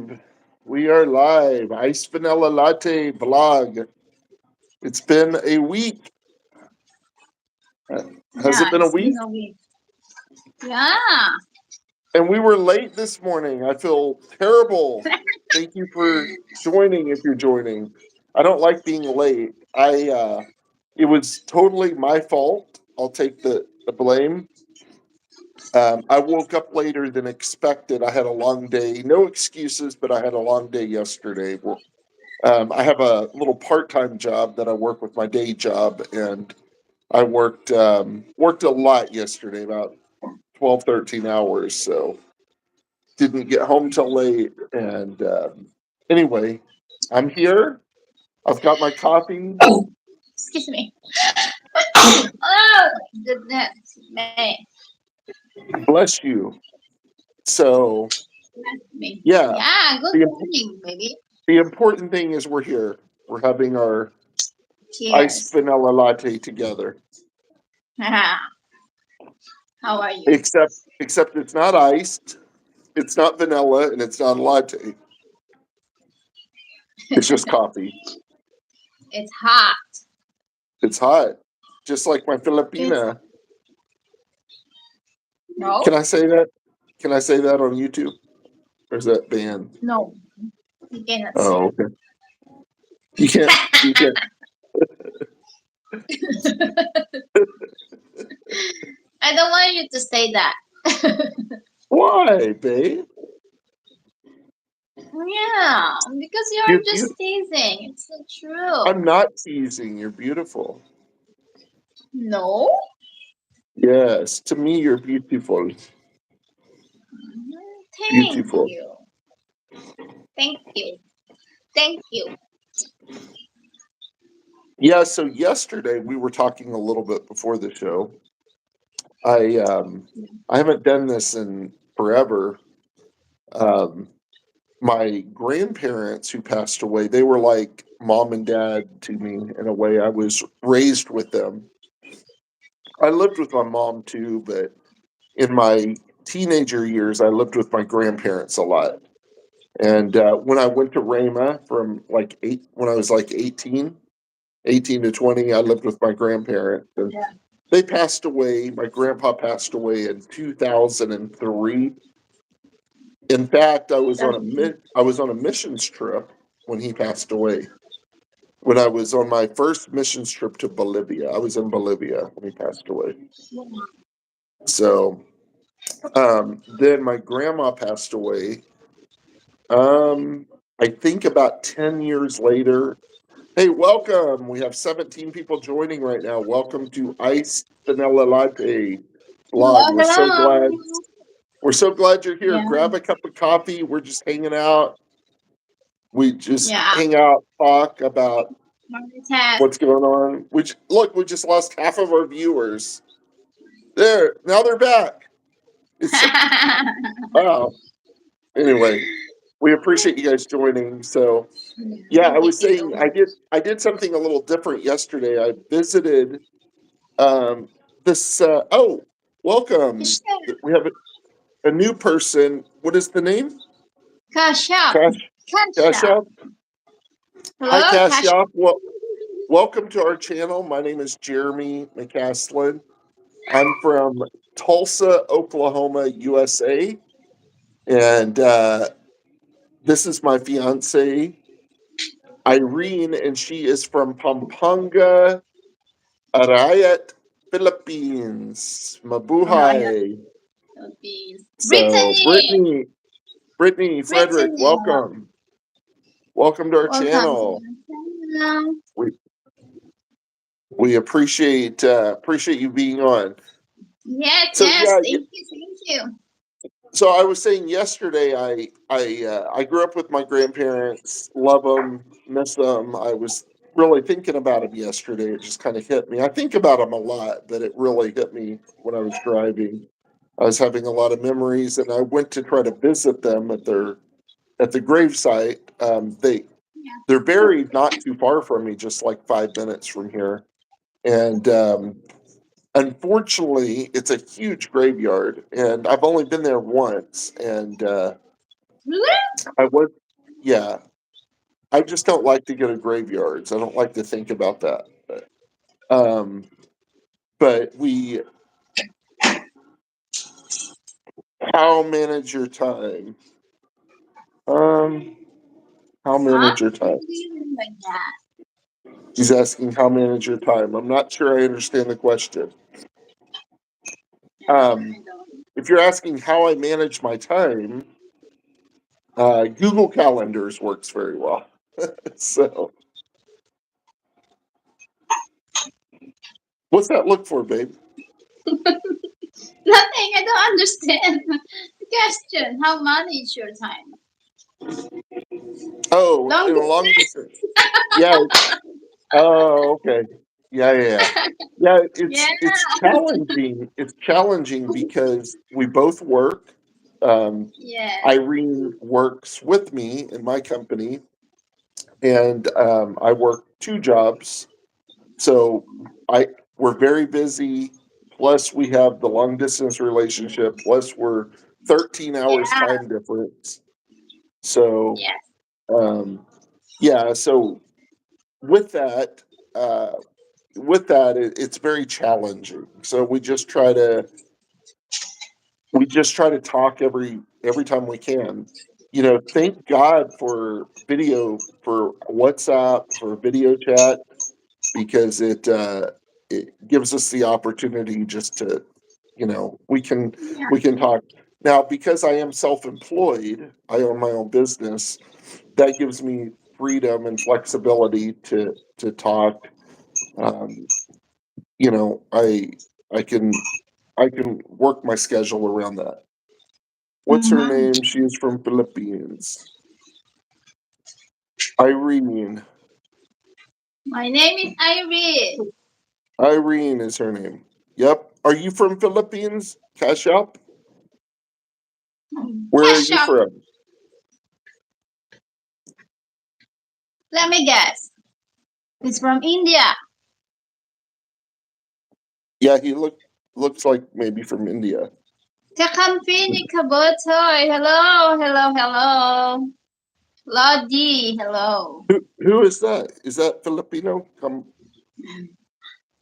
live. We are live. Ice Vanilla Latte vlog. It's been a week. Uh, Has it Yeah, been a it's been week? a week. Yeah. And we were late this morning. I feel terrible. Thank you for joining if you're joining. I don't like being late. It was totally my fault. I'll take the blame. I woke up later than expected. I had a long day. No excuses, but I had a long day yesterday. I have a little part-time job that I work with my day job, and I worked a lot yesterday, about 12, 13 hours. So didn't get home till late. And anyway, I'm here. I've got my coffee. Excuse me. Oh my goodness, man. Bless you. So Me. yeah, Yeah, good the morning, baby. the important thing is we're here. We're having our iced Cheers. vanilla latte together. How are you? Except it's not iced, it's not vanilla, and it's not a latte. It's just coffee. It's hot. It's hot, just like my It's Filipina. Can no, I say that? Can I say that on YouTube? Or is that banned? no. You cannot say Oh, okay. You can't. You can't. that. I don't want you to say that. Why, babe? Yeah, because you're You. just teasing. It's not true. I'm not teasing. You're beautiful. No. Yes, to me, you're beautiful. Thank Beautiful. you. Thank you. Thank you. Yeah. So yesterday we were talking a little bit before the show. I um, I haven't done this in forever. Um, my grandparents who passed away, they were like mom and dad to me in a way. I was raised with them. I lived with my mom too, but in my teenager years, I lived with my grandparents a lot. And when I went to Rama from when I was like 18 to 20, I lived with my grandparents. And Yeah. they passed away. My grandpa passed away in 2003. In fact, That's I was on a missions trip when he passed away. When I was on my first missions trip to Bolivia, I was in Bolivia when he passed away. So then my grandma passed away. Um, I think about 10 years later. Hey, welcome. We have 17 people joining right now. Welcome to Ice Vanilla Latte blog. hello, hello. We're so glad you're here. Yeah, Grab a cup of coffee. We're just hanging out. We just yeah. hang out, talk about Test. what's going on. We just lost half of our viewers. There, now they're back. It's wow. Anyway, we appreciate you guys joining. So yeah, I Me was saying too. I did something a little different yesterday. I visited this welcome. We have a new person. What is the name? Cash up. Cash Cash Cash up. App. Hi Hello, Cash cash. App. Well, welcome to our channel. My name is Jeremy McCaslin. I'm from Tulsa, Oklahoma, USA. And this is my fiance, Irene, and she is from Pampanga, Arayat, Philippines. Royal Mabuhay. Philippines. So, Brittany. Brittany, Frederick, Brittany. welcome. Welcome to our Welcome to channel. the channel. We we appreciate you being on. Yes, So yes. yeah, Thank you. Thank you. so I was saying yesterday, I grew up with my grandparents, love them, miss them. I was really thinking about them yesterday. It just kind of hit me. I think about them a lot, but it really hit me when I was driving. I was having a lot of memories, and I went to try to visit them at the gravesite. They're buried not too far from me, just like 5 minutes from here, and unfortunately, it's a huge graveyard, and I've only been there once, and I was, yeah. I just don't like to go to graveyards. I don't like to think about that. Um, but how manage your time? Um, how Huh? manage your What time? do you mean by that? He's asking how manage your time. I'm not sure I understand the question. I Um, don't. if you're asking how I manage my time, Google Calendars works very well. So, what's that look for, babe? Nothing. I don't understand the question. How manage your time? Oh, Long in a long distance. distance. Yeah. Oh, okay. Yeah. Yeah, Yeah. it's challenging. It's challenging because we both work. Um, Yeah. Irene works with me in my company, and I work two jobs. So I we're very busy. Plus, we have the long distance relationship. Plus, we're 13 hours Yeah. time difference. So Yeah. um, yeah. So with that, uh, it's very challenging. So we just try to talk every time we can. You know, thank God for video, for WhatsApp, for video chat, because it gives us the opportunity just to, Yeah. we can talk. Now, because I am self-employed, I own my own business, that gives me freedom and flexibility to talk. Um, you know, I can I can work my schedule around that. What's her Mm-hmm. name? She is from Philippines. Irene. My name is Irene. Irene is her name. Yep. Are you from Philippines? Cash up. Where are you Ketchup. from? Let me guess. It's from India. Yeah, looks like maybe from India. Kakamfini Kabotoy. Hello. Hello. Hello. Lodi. Hello. Who is that? Is that Filipino? Come.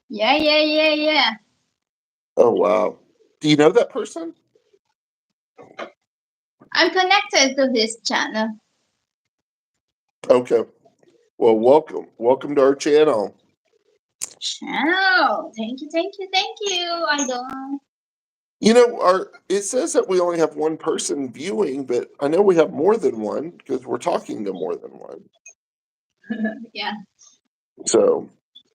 Yeah. Yeah. Yeah. Yeah. Oh wow. Do you know that person? I'm connected to his channel. Okay. Well, welcome to our channel. Channel. Thank you. Thank you. Thank you. I don't. You know, our it says that we only have one person viewing, but I know we have more than one because we're talking to more than one. Yeah. So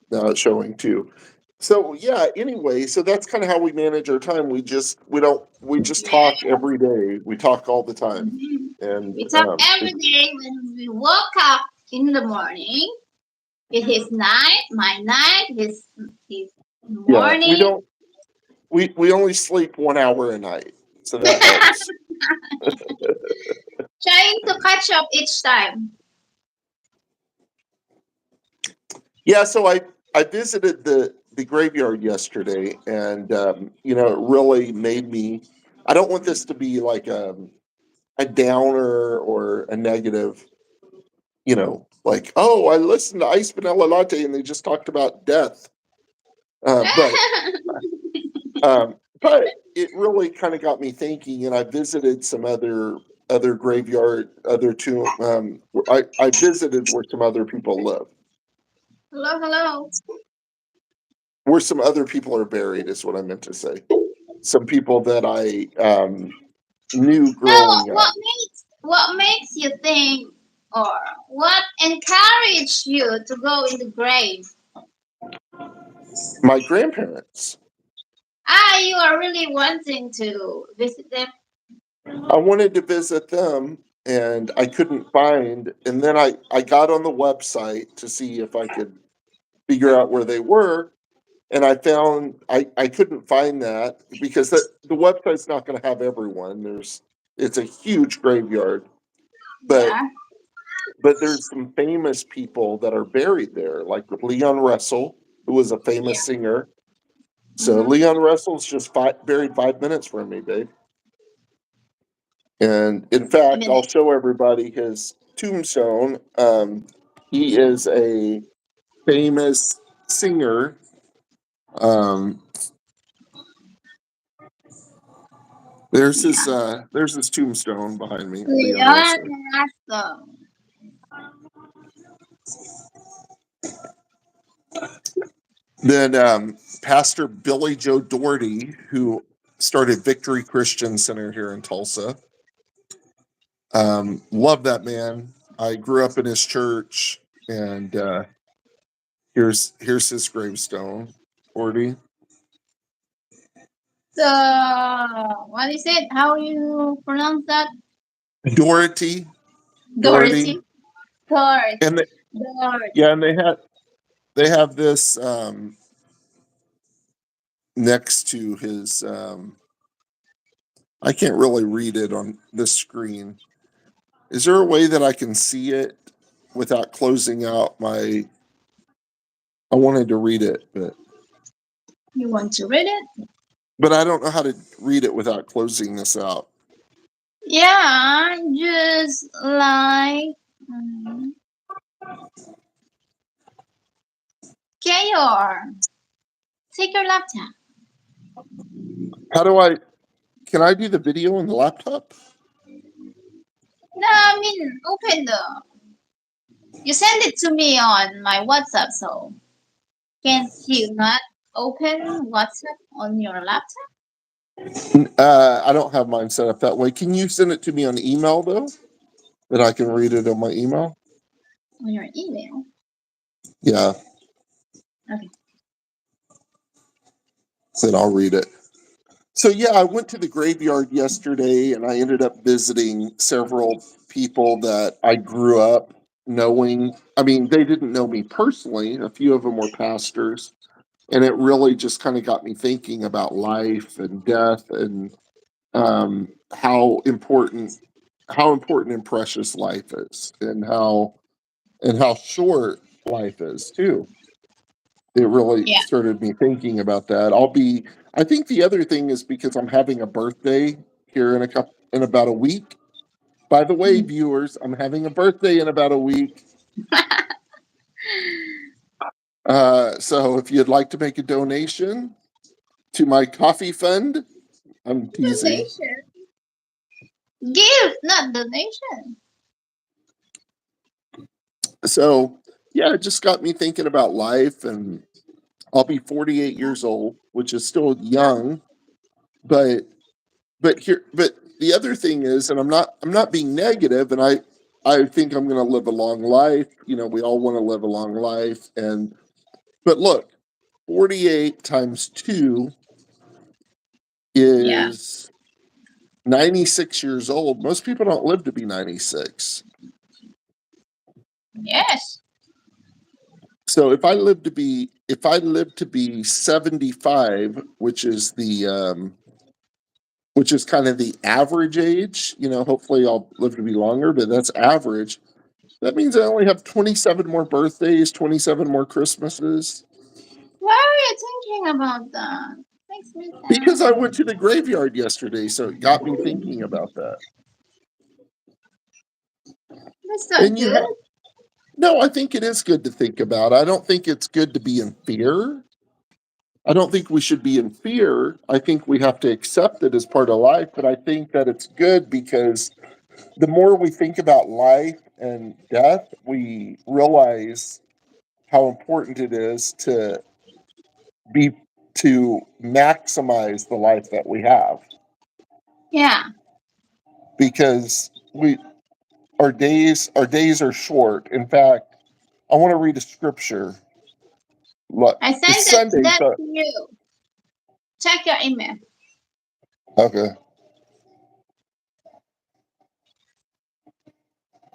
now it's showing two. So yeah, anyway, so that's kind of how we manage our time. We just Yeah. talk every day. We talk all the time. Mhm. And We talk every day when we woke up in the morning. It is night, my night, his yeah, morning. we only sleep 1 hour a night. So that helps. Trying to catch up each time. Yeah, so I visited the graveyard yesterday, and you know, it really made me. I don't want this to be like a downer or a negative. You know, like oh, I listened to Ice Vanilla Latte, and they just talked about death. Uh, but but it really kind of got me thinking, and I visited some other graveyard, other tomb. I visited where some other people live, Hello, hello. where some other people are buried, is what I meant to say. Some people that I knew So growing up. what makes you think or what encouraged you to go in the grave? My grandparents. You are really wanting to visit them. I wanted to visit them, and I couldn't find. And then I got on the website to see if I could figure out where they were, and I found I couldn't find that because the website's not going to have everyone. It's a huge graveyard, but Yeah. there's some famous people that are buried there, like Leon Russell, who was a famous Yeah. singer. So Mm-hmm. Leon Russell's just buried 5 minutes from me, babe. And in fact, I'll show everybody his tombstone. He is a famous singer. There's his tombstone behind me. On the other side. Then Pastor Billy Joe Doherty, who started Victory Christian Center here in Tulsa. Love that man. I grew up in his church, and here's his gravestone. Doherty. So, what is it? How you pronounce that? Doherty. Dorothy. And Dorothy. and they have this next to his. I can't really read it on this screen. Is there a way that I can see it without closing out my? I wanted to read it, but you want to read it? But I don't know how to read it without closing this out. Yeah, just like take your laptop. How do I? Can I do the video on the laptop? No, I mean open the. You send it to me on my WhatsApp, so can you not open WhatsApp on your laptop? I don't have mine set up that way. Can you send it to me on email though, that I can read it on my email? On your email. Yeah. Okay. Then I'll read it. So yeah, I went to the graveyard yesterday, and I ended up visiting several people that I grew up knowing. I mean, they didn't know me personally. A few of them were pastors, and it really just kind of got me thinking about life and death, and how important and precious life is, and how short life is too. It really started me thinking about that. I think the other thing is because I'm having a birthday here in about a week. By the way, viewers, I'm having a birthday in about a week. So if you'd like to make a donation to my coffee fund, I'm teasing. Donation. Give, not donation. So yeah, it just got me thinking about life, and I'll be 48 years old, which is still young, but the other thing is, and I'm not being negative, and I think I'm going to live a long life. You know, we all want to live a long life, but look, 48 times 2 is 96 years old. Most people don't live to be 96. Yes. So if I live to be 75, which is kind of the average age, you know, hopefully I'll live to be longer, but that's average. That means I only have 27 more birthdays, 27 more Christmases. Why are you thinking about that? Makes me sad. Because I went to the graveyard yesterday, so it got me thinking about that. That's not good. No, I think it is good to think about. I don't think it's good to be in fear. I don't think we should be in fear. I think we have to accept it as part of life, but I think that it's good because the more we think about life and death, we realize how important it is to maximize the life that we have. Yeah. Because our days are short. In fact, I want to read a scripture. Look, I sent that to you. Check your email. Okay.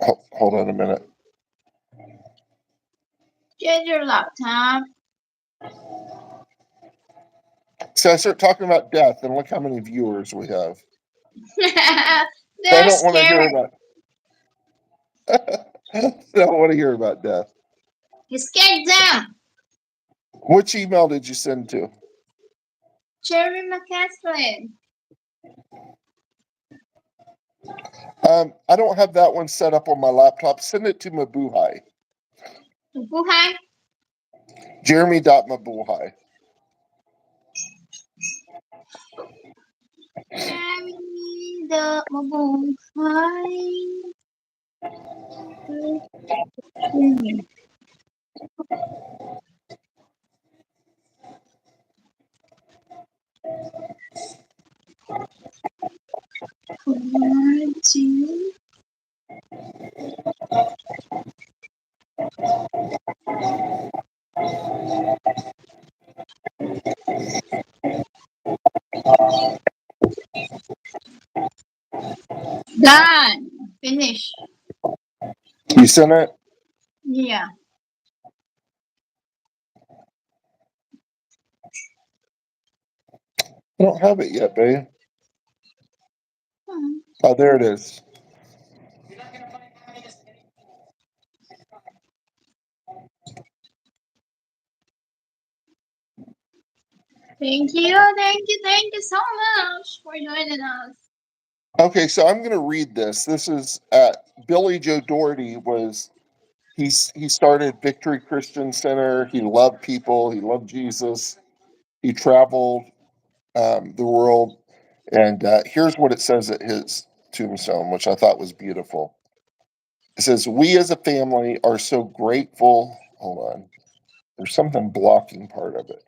Hold on a minute. Get your laptop. So I start talking about death, and look how many viewers we have. They're scared. I don't want to hear about death. You scared them. Which email did you send to? Jerry McCaslin. I don't have that one set up on my laptop. Send it to Mabuhay. Mabuhay? Jeremy.mabuhay. Jeremy the Mabuhay. Done. Finish. You sent it? Yeah. I don't have it yet, babe. Hmm. Oh, there it is. Thank you so much for joining us. Okay, so I'm going to read this. This is Billy Joe Doherty was he started Victory Christian Center. He loved people. He loved Jesus. He traveled the world, and here's what it says at his tombstone, which I thought was beautiful. It says, "We as a family are so grateful." Hold on, there's something blocking part of it.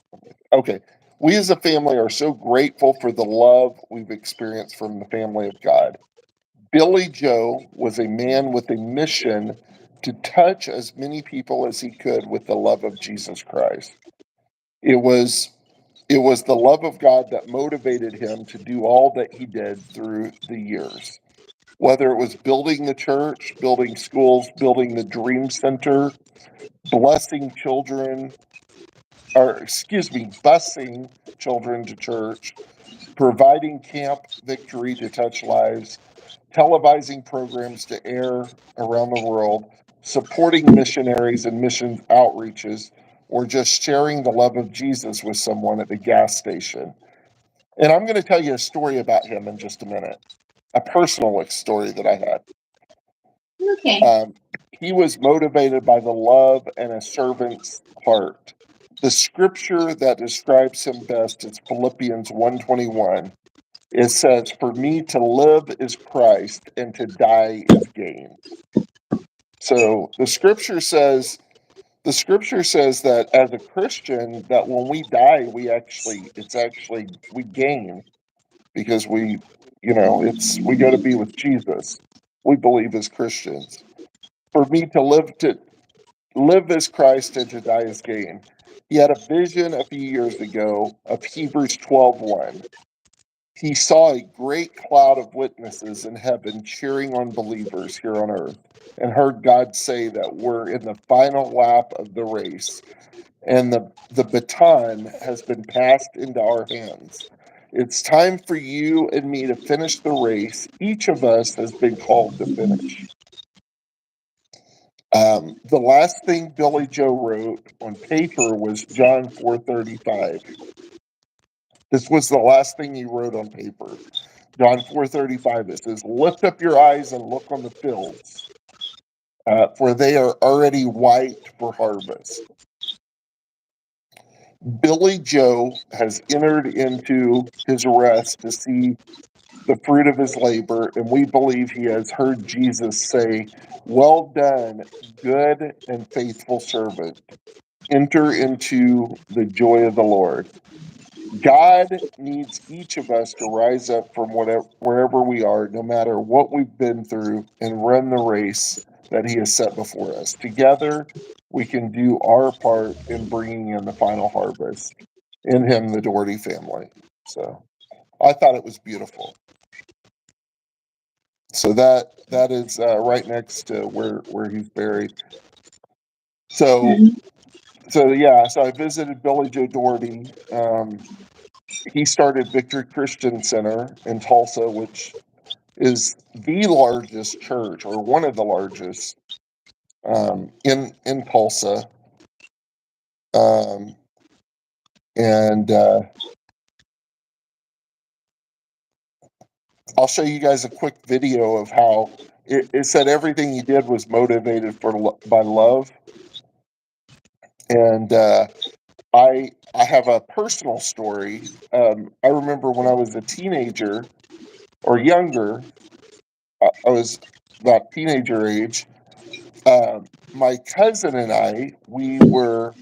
Okay. We as a family are so grateful for the love we've experienced from the family of God. Billy Joe was a man with a mission to touch as many people as he could with the love of Jesus Christ. It was it was the love of God that motivated him to do all that he did through the years. Whether it was building the church, building schools, building the Dream Center, blessing children, or excuse me, busing children to church, providing Camp Victory to touch lives, televising programs to air around the world, supporting missionaries and mission outreaches, or just sharing the love of Jesus with someone at the gas station. And I'm going to tell you a story about him in just a minute, a personal story that I had. Okay. He was motivated by the love and a servant's heart. The scripture that describes him best is Philippians 1:21. It says, "For me to live is Christ and to die is gain." So the scripture says that as a Christian, that when we die, we gain, because we go to be with Jesus. We believe as Christians. For me to live as Christ and to die as gain. He had a vision a few years ago of Hebrews 12:1. He saw a great cloud of witnesses in heaven cheering on believers here on earth, and heard God say that we're in the final lap of the race, and the baton has been passed into our hands. It's time for you and me to finish the race. Each of us has been called to finish. The last thing Billy Joe wrote on paper was John 4:35. This was the last thing he wrote on paper. John 4:35. It says, "Lift up your eyes and look on the fields, for they are already white for harvest." Billy Joe has entered into his rest to see the fruit of his labor, and we believe he has heard Jesus say, "Well done, good and faithful servant. Enter into the joy of the Lord." God needs each of us to rise up from wherever we are, no matter what we've been through, and run the race that He has set before us. Together, we can do our part in bringing in the final harvest. In Him, the Doherty family. So I thought it was beautiful. So that is right next to where he's buried. So so I visited Billy Joe Doherty. He started Victory Christian Center in Tulsa, which is the largest church, or one of the largest, in Tulsa. Um, and I'll show you guys a quick video of how it said everything he did was motivated by love. And I have a personal story. I remember when I was a teenager or younger, I was about teenager age. My cousin and I, we were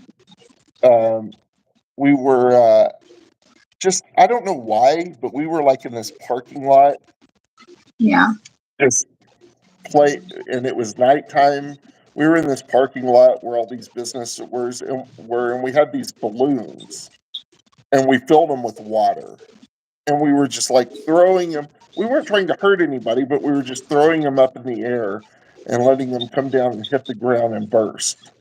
just, I don't know why, but we were like in this parking lot, Yeah. just play, and it was nighttime. We were in this parking lot where all these businesses were, and we had these balloons, and we filled them with water, and we were just like throwing them. We weren't trying to hurt anybody, but we were just throwing them up in the air and letting them come down and hit the ground and burst.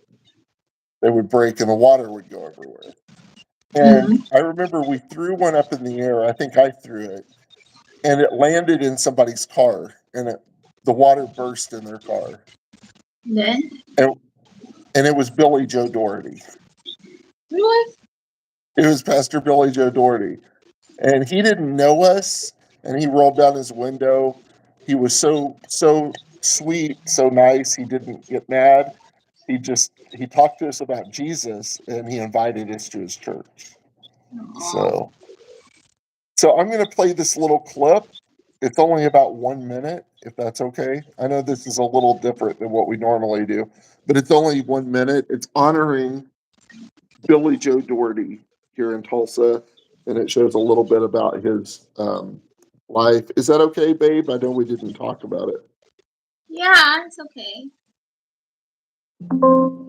They would break, and the water would go everywhere. And I remember we threw one up in the air. I think I threw it, and it landed in somebody's car, and the water burst in their car. Then? And it was Billy Joe Doherty. Really? It was Pastor Billy Joe Doherty. And he didn't know us, and he rolled down his window. He was so sweet, so nice. He didn't get mad. He talked to us about Jesus, and he invited us to his church. So I'm going to play this little clip. It's only about 1 minute, if that's okay. I know this is a little different than what we normally do, but it's only 1 minute. It's honoring Billy Joe Doherty here in Tulsa, and it shows a little bit about his life. Is that okay, babe? I know we didn't talk about it. Yeah, it's okay.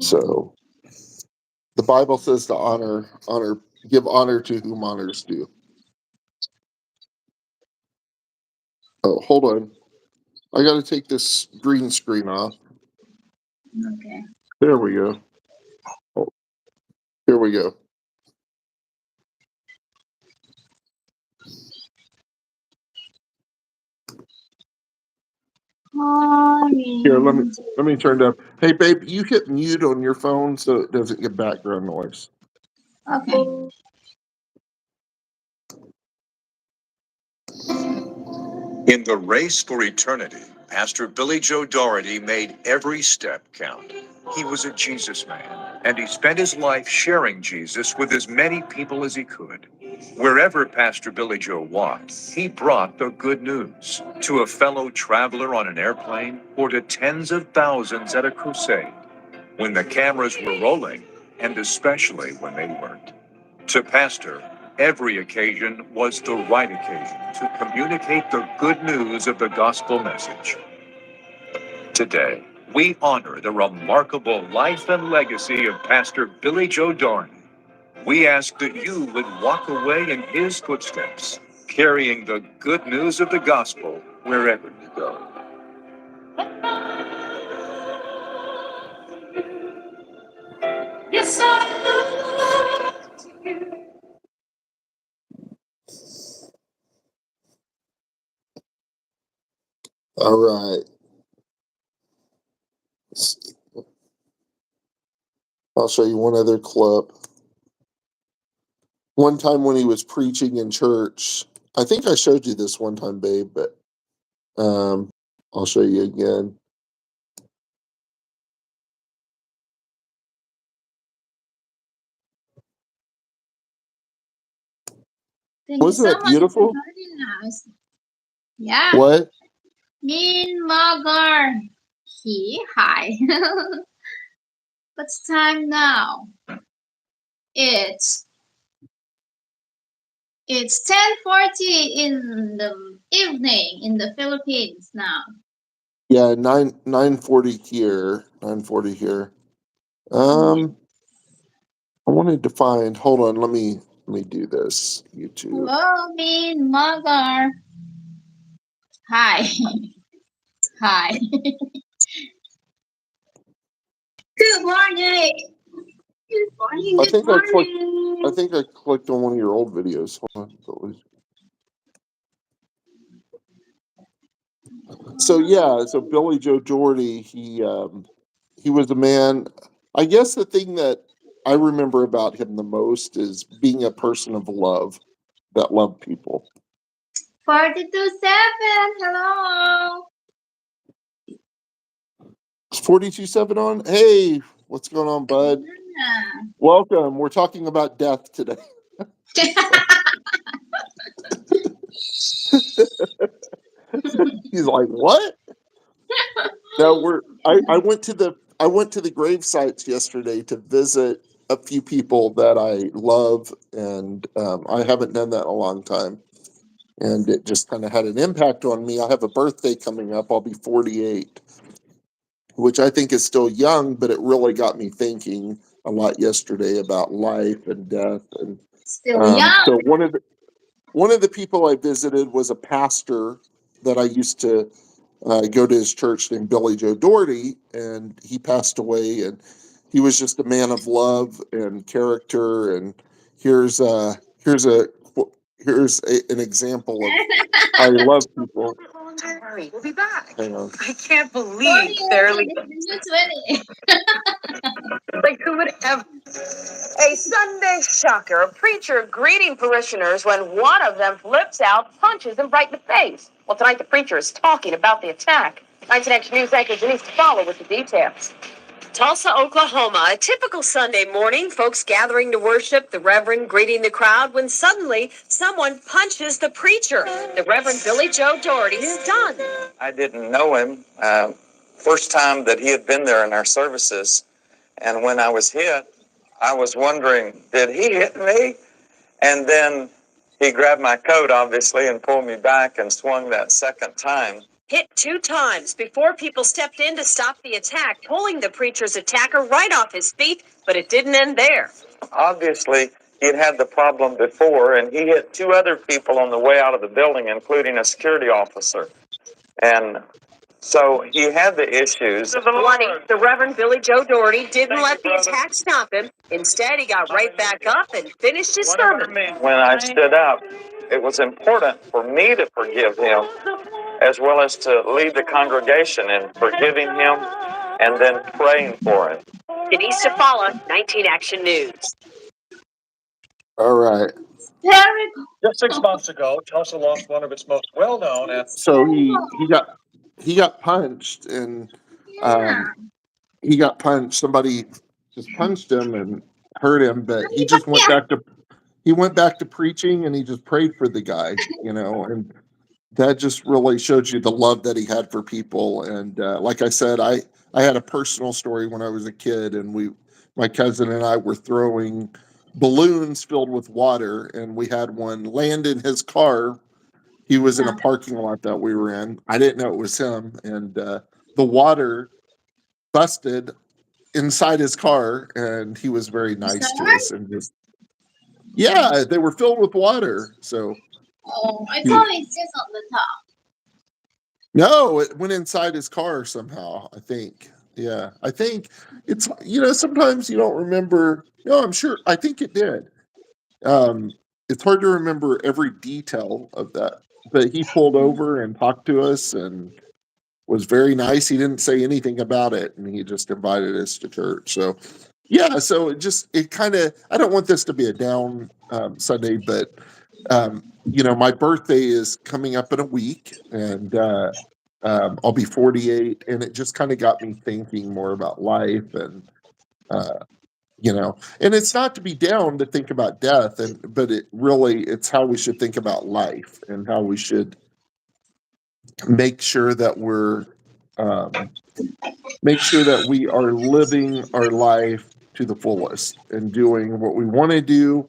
So the Bible says to give honor to whom honors due. Oh, hold on. I got to take this green screen off. Okay. There we go. Oh, here we go. Here, let me turn it up. Hey, babe, you hit mute on your phone so it doesn't get background noise. Okay. In the race for eternity, Pastor Billy Joe Doherty made every step count. He was a Jesus man, and he spent his life sharing Jesus with as many people as he could. Wherever Pastor Billy Joe walked, he brought the good news to a fellow traveler on an airplane or to tens of thousands at a crusade, when the cameras were rolling, and especially when they weren't. To Pastor, every occasion was the right occasion to communicate the good news of the gospel message. Today, we honor the remarkable life and legacy of Pastor Billy Joe Doherty. We ask that you would walk away in his footsteps, carrying the good news of the gospel wherever you go. Yes, I love you. All right. I'll show you one other clip. One time when he was preaching in church, I think I showed you this one time, babe, but I'll show you again. Thank Wasn't you so that much for beautiful? joining us. Yeah. What? Min Magar. Hi. What's time now? It's 10:40 in the evening in the Philippines now. Yeah, 9:40 here. 9:40 here. I wanted to find. Hold on. Let me do this. YouTube. Hello, Min Magar. Hi. Hi. Good morning. Good morning. I think I clicked on one of your old videos. Hold on. So yeah, so Billy Joe Doherty, he was a man. I guess the thing that I remember about him the most is being a person of love that loved people. 42.7. Hello. Is 42.7 on? Hey, what's going on, bud? Yeah. Welcome. We're talking about death today. He's like, what? No, I went to the grave sites yesterday to visit a few people that I love, and I haven't done that in a long time. And it just kind of had an impact on me. I have a birthday coming up. I'll be 48, which I think is still young, but it really got me thinking a lot yesterday about life and death. And Still young. so one of the people I visited was a pastor that I used to go to his church named Billy Joe Doherty, and he passed away. And he was just a man of love and character. And here's a here's a an example of how he loved people. Don't worry, we'll be back. Hang on. I can't believe they're like, 20. like who would ever? A Sunday shocker. A preacher greeting parishioners when one of them flips out, punches them right in the face. Well, tonight the preacher is talking about the attack. 19 Action News anchor Denise Follow with the details. Tulsa, Oklahoma, a typical Sunday morning, folks gathering to worship, the Reverend greeting the crowd when suddenly someone punches the preacher. The Reverend Billy Joe Doherty is stunned. I didn't know him. First time that he had been there in our services, and when I was hit, I was wondering, did he hit me? And then he grabbed my coat, obviously, and pulled me back and swung that second time. Hit 2 times before people stepped in to stop the attack, pulling the preacher's attacker right off his feet, but it didn't end there. Obviously, he'd had the problem before, and he hit 2 other people on the way out of the building, including a security officer. And so he had the issues. Bloody, the Reverend Billy Joe Doherty didn't let the attack stop him. Instead, he got right back up and finished his sermon. When I stood up, it was important for me to forgive him, as well as to lead the congregation in forgiving him and then praying for him. Denise Safala, 19 Action News. All right. Terrible. Just 6 months ago, Tulsa lost one of its most well-known and So he got punched, and Yeah. he got punched. Somebody just punched him and hurt him, but he just went back to preaching, and he just prayed for the guy, and that just really showed you the love that he had for people. And like I said, I had a personal story when I was a kid, and my cousin and I were throwing balloons filled with water, and we had one land in his car. He was in a parking lot that we were in. I didn't know it was him, and the water busted inside his car, and he was very nice to us. And just, yeah, they were filled with water. So Oh, I thought it's just on the top. no, it went inside his car somehow, I think. Yeah, I think it's, sometimes you don't remember. No, I'm sure. I think it did. It's hard to remember every detail of that, but he pulled over and talked to us and was very nice. He didn't say anything about it, and he just invited us to church. So, yeah, so it kind of, I don't want this to be a down Sunday, but, my birthday is coming up in a week, and I'll be 48, and it just kind of got me thinking more about life, and, and it's not to be down to think about death, but it's how we should think about life, and how we should make sure that we are living our life to the fullest and doing what we want to do.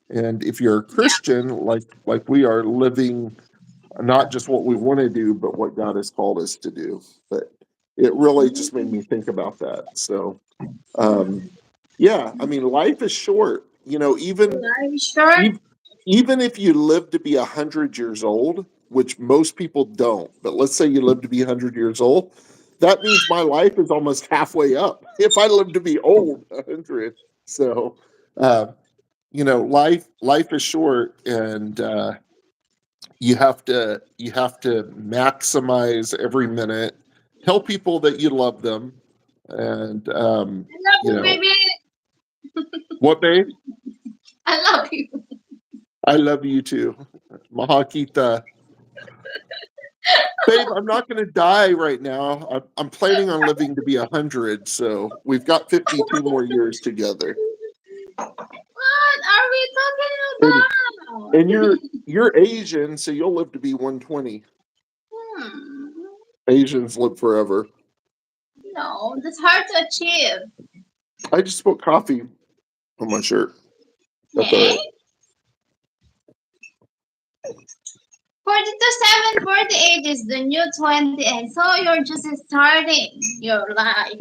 And if you're a Christian, like we are, living not just what we want to do, but what God has called us to do. But it really just made me think about that. So, yeah, I mean, life is short. Even if you live to be 100 years old, which most people don't, but let's say you live to be 100 years old, that means my life is almost halfway up if I live to be old, 100. So, life is short, and you have to maximize every minute. Tell people that you love them, and I love you, baby. What, babe? I love you. I love you too, Mahakita. Babe, I'm not going to die right now. I'm planning on living to be 100, so we've got 52 more years together. What are we And, talking about? and you're Asian, so you'll live to be 120. Hmm. Asians live forever. No, that's hard to achieve. I just spilled coffee on my shirt. That's all Okay. right. 40 to 7, 48 is the new 28. So you're just starting your life.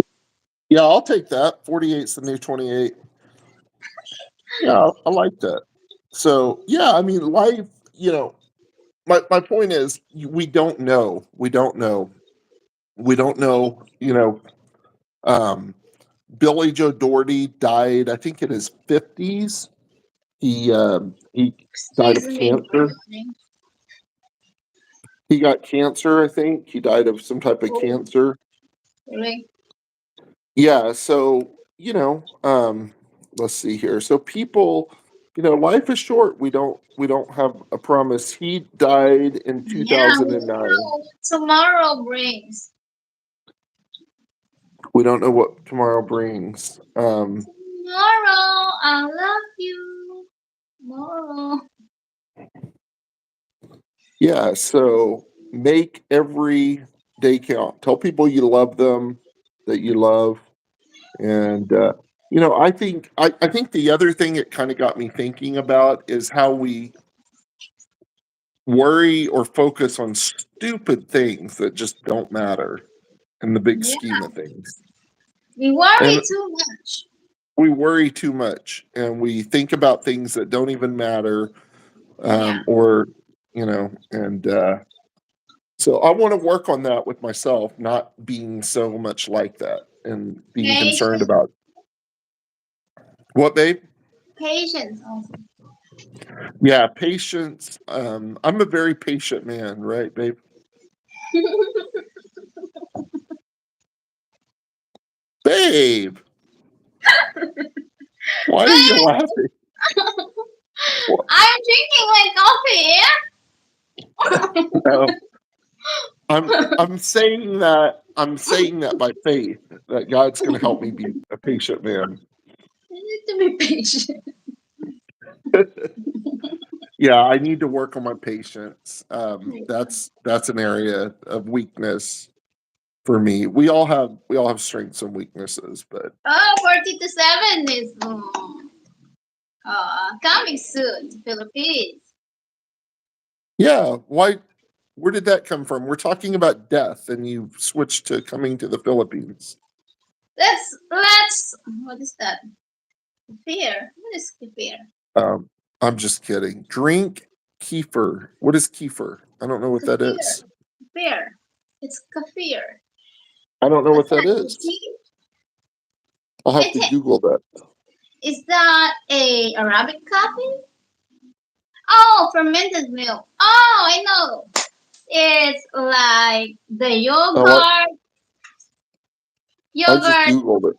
Yeah, I'll take that. 48's the new 28. Yeah, I like that. So, yeah, I mean, life, my point is we don't know. We don't know. We don't know, Billy Joe Doherty died, I think, in his 50s. He died Excuse of me. cancer. He got cancer, I think. He died of some type of Oh, cancer. really? Yeah, so, let's see here. So people, life is short. We don't have a promise. He died in Yeah, we 2009. don't know what tomorrow brings. We don't know what tomorrow brings. Tomorrow, I love you. Tomorrow. Yeah, so make every day count. Tell people you love them, that you love. And I think the other thing it kind of got me thinking about is how we worry or focus on stupid things that just don't matter in the big Yeah, scheme of things. we worry And too much. we worry too much and we think about things that don't even matter, Yeah. or and so I want to work on that with myself, not being so much like that and being concerned Patience. about what, babe. Patience also. Yeah, patience. I'm a very patient man, right, babe? Babe, why are you laughing? What? I'm drinking my coffee, yeah? No, I'm saying that by faith that God's going to help me be a patient man. You need to be patient. Yeah, I need to work on my patience. That's an area of weakness for me. We all have strengths and weaknesses, but Oh, 40 to 7 is coming soon to Philippines. yeah, where did that come from? We're talking about death and you switched to coming to the Philippines. Let's what is that? Fear. What is fear? Um, I'm just kidding. Drink kefir. What is kefir? I don't know what that Kefir. is. Fear. It's kefir. I don't know What's what that that? The is. tea? I'll have to Google that. Is that a Arabic coffee? Oh, fermented milk. Oh, I know. It's like the Oh, I just yogurt, Googled it.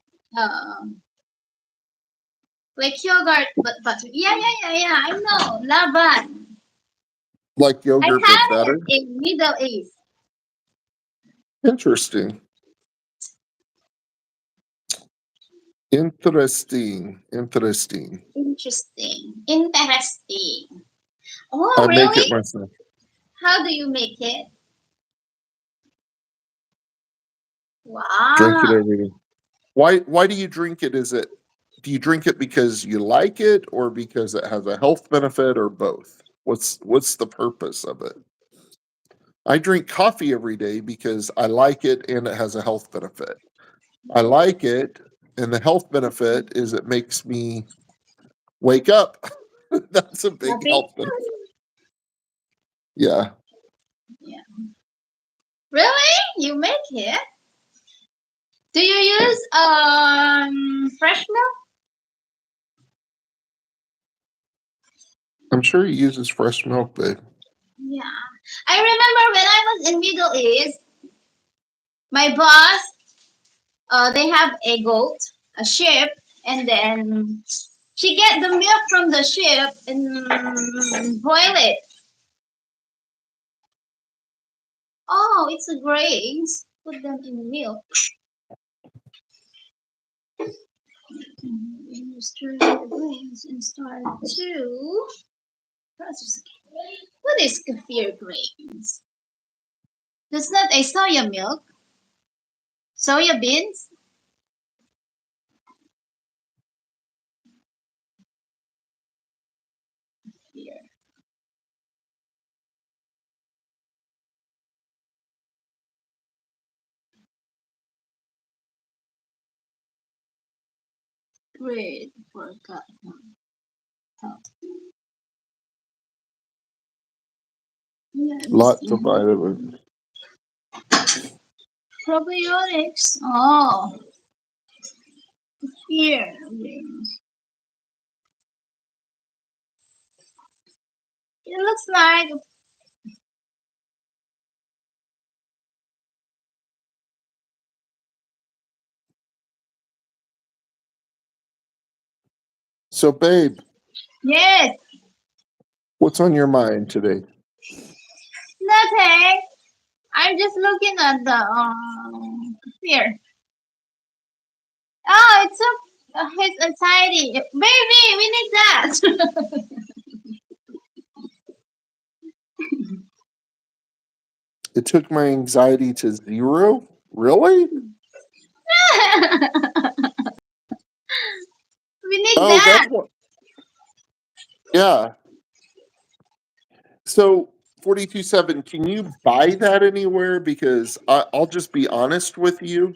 like yogurt, but butter. Yeah. I know. Laban. Like I yogurt, but had better. it in Middle East. Interesting. Interesting. Interesting. Interesting. Oh, I make it really? myself. How do you make it? Drink it Wow. every day. Why do you drink it? Do you drink it because you like it or because it has a health benefit or both? What's the purpose of it? I drink coffee every day because I like it and it has a health benefit. I like it and the health benefit is it makes me wake up. That's a big Happy? health benefit. Yeah. Yeah. Really? You make it? Do you use fresh milk? I'm sure he uses fresh milk, babe. Yeah. I remember when I was in Middle East, my boss, they have a goat, a sheep, and then she get the milk from the sheep and boil it. Oh, it's a grains. Put them in milk. Stir the grains and start to process. What is kefir grains? That's not a soya milk. Soya beans? Here. Great workout. Lots of vitamins. Probiotics. Oh, here. It looks like So, babe, yes. what's on your mind today? Nothing. I'm just looking at the here. Oh, it's his anxiety. Baby, we need that. It took my anxiety to 0? Really? We need Oh, that. that's what. Yeah. So 42.7, can you buy that anywhere? Because I'll just be honest with you.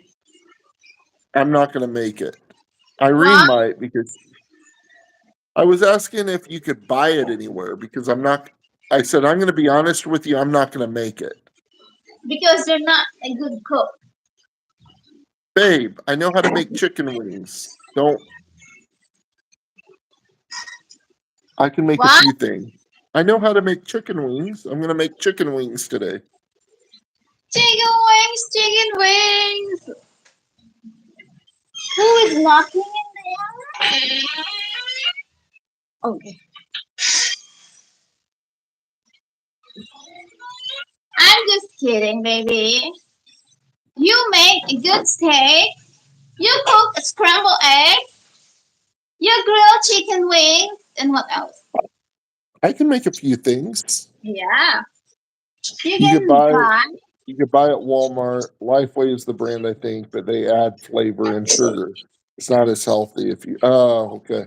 I'm not going to make it. Irene What? might, because I was asking if you could buy it anywhere because I said, I'm going to be honest with you. I'm not going to make it. Because you're not a good cook. Babe, I know how to make chicken wings. I can make What? a few things. I know how to make chicken wings. I'm going to make chicken wings today. Chicken wings, chicken wings. Who is knocking in there? Okay. I'm just kidding, baby. You make a good steak. You cook a scrambled egg. You grill chicken wings. And what else? I can make a few things. Yeah. You You can buy at Walmart. Lifeway is the brand, I think, but they add flavor and sugar. It's not as healthy if you. Oh, okay.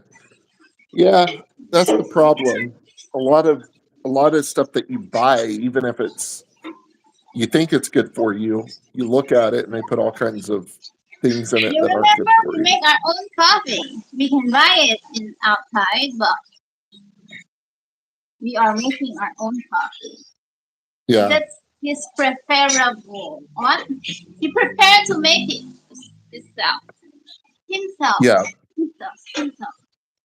Yeah, that's the problem. A lot of stuff that you buy, even if you think it's good for you, you look at it and they put all kinds of things in it You that aren't good remember for we you. make our own coffee. We can buy it outside, but we are making our own coffee. Yeah, That's his preferable. What? He prepared to make it himself. yeah. Himself.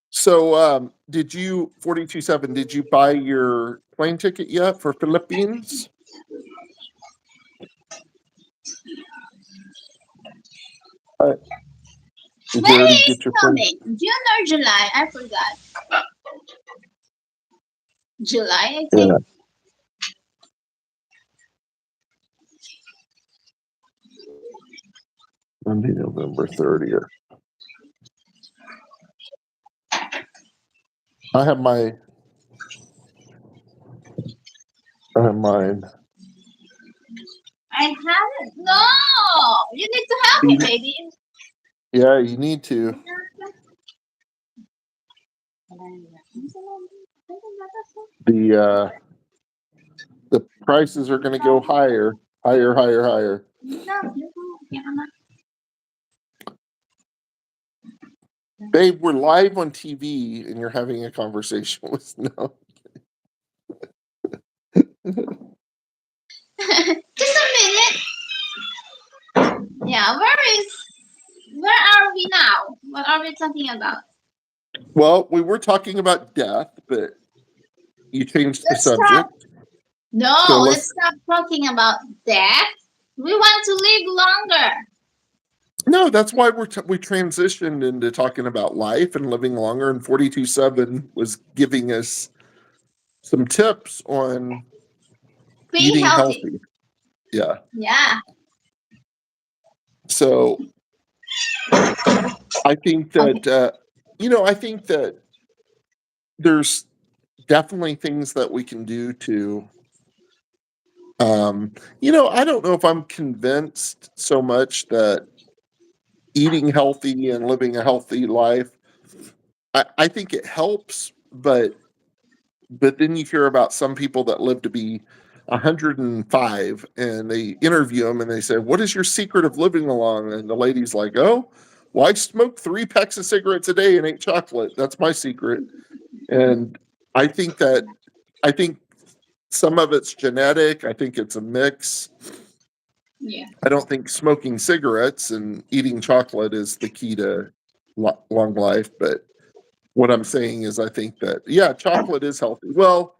So, did you 42.7? Did you buy your plane ticket yet for Philippines? Did you When already is get your plane? coming? June or July? I forgot. July, I think. Yeah. Monday, November 30th. I have mine. I haven't. No, you need to help me, baby. Yeah, you need to. The prices are going to go higher. Babe, we're live on TV and you're having a conversation with no. Just a minute. Yeah, where are we now? What are we talking about? Well, we were talking about death, but you changed the Let's stop. subject. No, So let's stop talking about death. We want to live longer. No, that's why we transitioned into talking about life and living longer. And 42.7 was giving us some tips on Be eating healthy. healthy. Yeah. Yeah. So I think that, I think that there's definitely things that we can do to, I don't know if I'm convinced so much that eating healthy and living a healthy life, I think it helps, but then you hear about some people that live to be 105 and they interview them and they say, "What is your secret of living long?" And the lady's like, "Oh, well, I smoke 3 packs of cigarettes a day and ate chocolate. That's my secret." And I think that, I think some of it's genetic. I think it's a mix. Yeah. I don't think smoking cigarettes and eating chocolate is the key to long life. But what I'm saying is, I think that, yeah, chocolate is healthy. Well,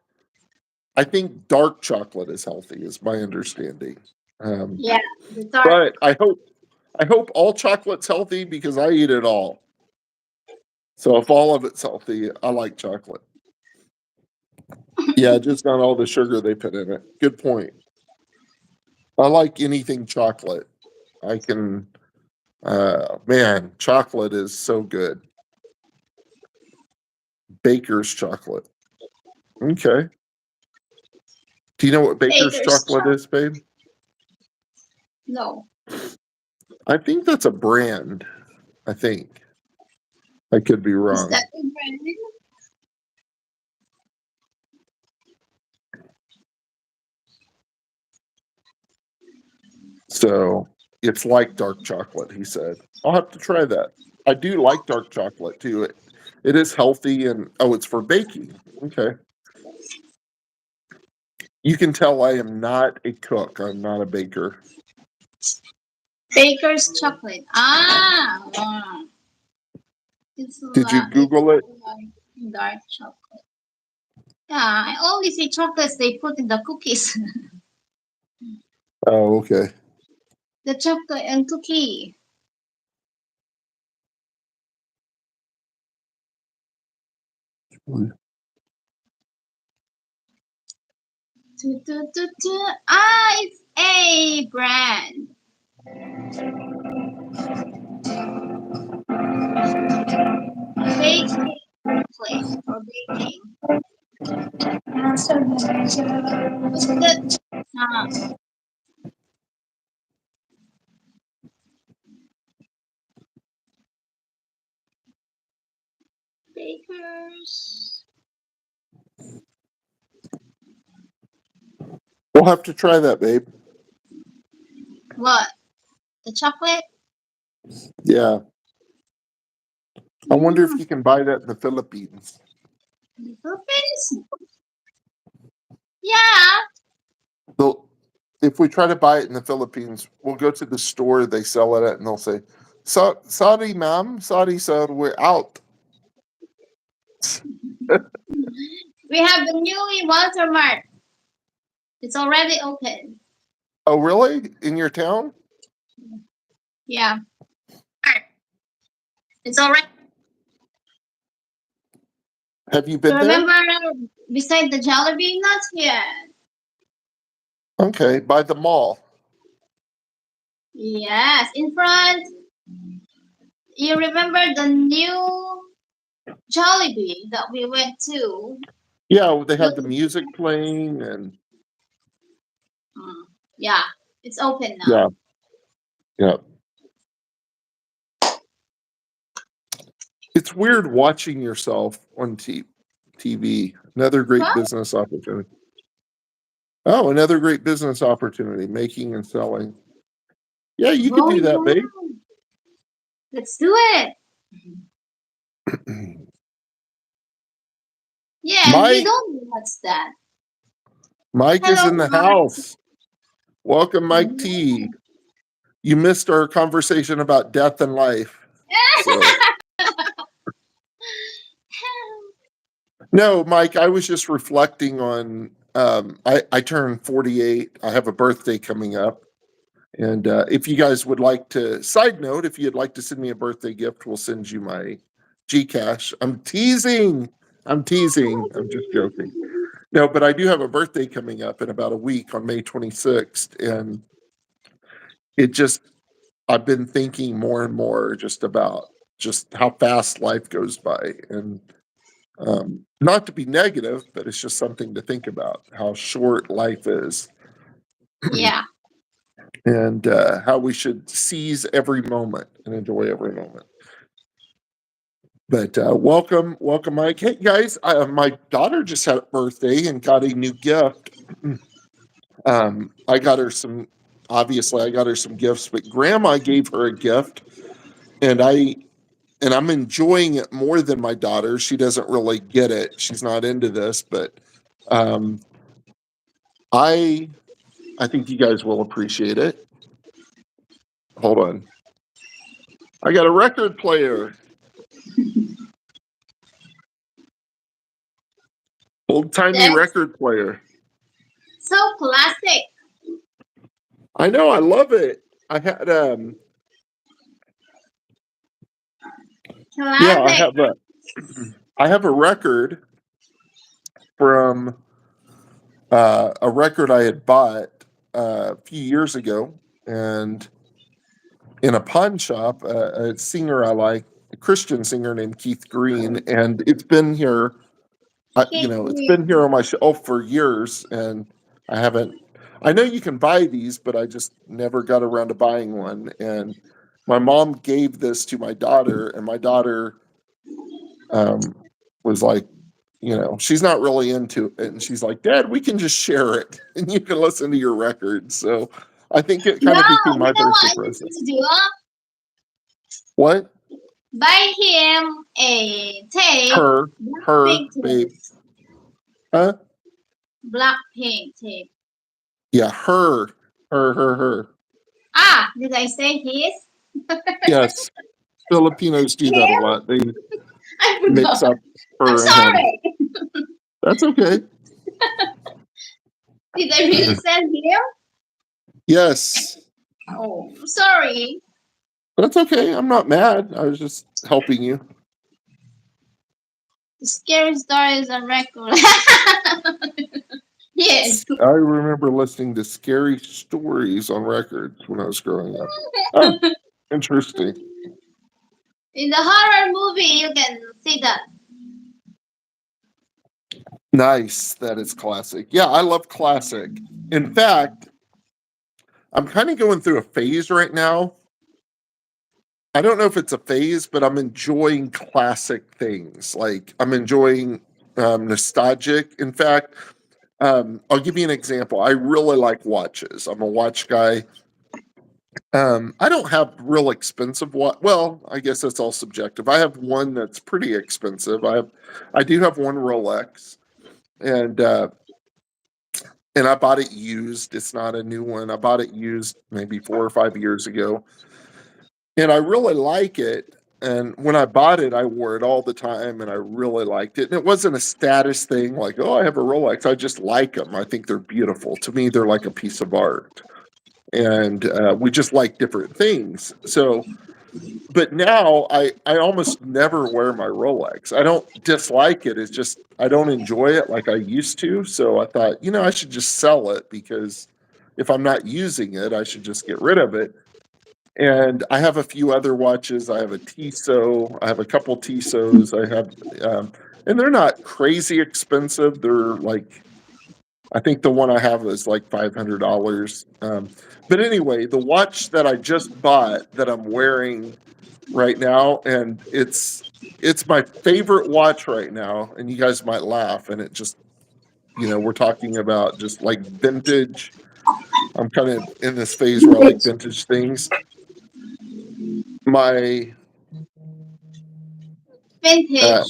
I think dark chocolate is healthy, is my understanding. Yeah. The dark. But I hope all chocolate's healthy because I eat it all. So if all of it's healthy, I like chocolate. Yeah, just not all the sugar they put in it. Good point. I like anything chocolate. I can, man, chocolate is so good. Baker's chocolate. Okay. Do you know what Baker's Baker's chocolate is, babe? No. I think that's a brand. I think. I could be Is wrong. that the brand? So it's like dark chocolate, he said. I'll have to try that. I do like dark chocolate too. It is healthy and it's for baking. Okay. You can tell I am not a cook. I'm not a baker. Baker's chocolate. Ah. It's Did you Google it? like dark chocolate. Yeah, I only see chocolates they put in the cookies. Oh, okay. The chocolate and cookie. Ah, it's a brand. Baking place or baking. What's the Baker's? We'll have to try that, babe. What? The chocolate? Yeah. I wonder if you can buy that in the Philippines. The Philippines? Yeah. If we try to buy it in the Philippines, we'll go to the store they sell it at and they'll say, sorry, ma'am. Sorry, sir. We're out. We have the newly Walter Mart. It's already open. Oh, really? In your town? Yeah. It's already. Have you been Remember there? beside the Jollibee? Not yet. Okay, by the mall. Yes, in front. You remember the new Jollibee that we went to? Yeah, they had the music playing and Yeah, it's open now. yeah. It's weird watching yourself on TV. Another great What? business opportunity. Oh, another great business opportunity, making and selling. Yeah, you could do that, babe. Let's do it. Yeah, and Mike, you don't know what's that. Mike is Hello, in the Mike. house. Welcome, Mike T. You missed our conversation about death and life. So. No, Mike, I was just reflecting on, I turned 48. I have a birthday coming up. And if you guys would like to, side note, if you'd like to send me a birthday gift, we'll send you my Gcash. I'm teasing. I'm just joking. No, but I do have a birthday coming up in about a week on May 26th. And I've been thinking more and more just about just how fast life goes by. And not to be negative, but it's just something to think about how short life is. Yeah. And how we should seize every moment and enjoy every moment. But welcome, Mike. Hey guys, my daughter just had a birthday and got a new gift. I got her some gifts, but Grandma gave her a gift, and I'm enjoying it more than my daughter. She doesn't really get it. She's not into this, but I think you guys will appreciate it. Hold on. I got a record player. Old-timey That's record player. so classic. I know, I love it. I had Classic. I have a record from a record I had bought a few years ago, and in a pawn shop, a singer I like, a Christian singer named Keith Green, and it's been here. It's been here on my shelf for years, and I haven't. I know you can buy these, but I just never got around to buying one. And my mom gave this to my daughter, and my daughter was like, she's not really into it, and she's like, "Dad, we can just share it, and you can listen to your record." So I think it kind of became my birthday what I present. need to do? What? Buy him a tape. Her, Blackpink babe. tape. Huh? Blackpink tape. Yeah, her. Ah, did I say his? Yes. Filipinos do that a lot. They I mix forgot. up her I'm and him. sorry. That's okay. Did I really say him? Yes. Oh, sorry. That's okay. I'm not mad. I was just helping you. The scary stories are record. Yes. I remember listening to scary stories on records when I was growing up. Oh, interesting. In the horror movie, you can see that. Nice that it's classic. Yeah, I love classic. In fact, I'm kind of going through a phase right now. I don't know if it's a phase, but I'm enjoying classic things. Like I'm enjoying nostalgic. In fact, I'll give you an example. I really like watches. I'm a watch guy. I don't have real expensive watch. Well, I guess that's all subjective. I have one that's pretty expensive. I do have one Rolex, and I bought it used. It's not a new one. I bought it used maybe 4 or 5 years ago, and I really like it. And when I bought it, I wore it all the time, and I really liked it. And it wasn't a status thing, like, oh, I have a Rolex. I just like them. I think they're beautiful. To me, they're like a piece of art. And we just like different things. So, but now I almost never wear my Rolex. I don't dislike it. It's just I don't enjoy it like I used to. So I thought, I should just sell it, because if I'm not using it, I should just get rid of it. And I have a few other watches. I have a Tissot. I have a couple Tissots. I have, and they're not crazy expensive. They're like, I think the one I have is like $500. But anyway, the watch that I just bought that I'm wearing right now, and it's my favorite watch right now. And you guys might laugh, and it just, we're talking about just like vintage. I'm kind of in this phase where I like vintage things. My Vintage.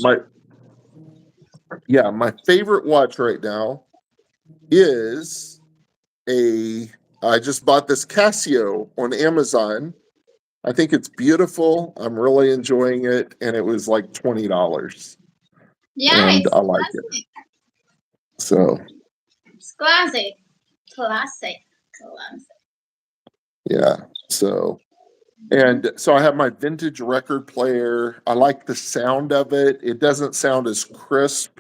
my favorite watch right now is I just bought this Casio on Amazon. I think it's beautiful. I'm really enjoying it, and it was like $20. Yeah, and it's I like classic. it. So It's classic. yeah. So I have my vintage record player. I like the sound of it. It doesn't sound as crisp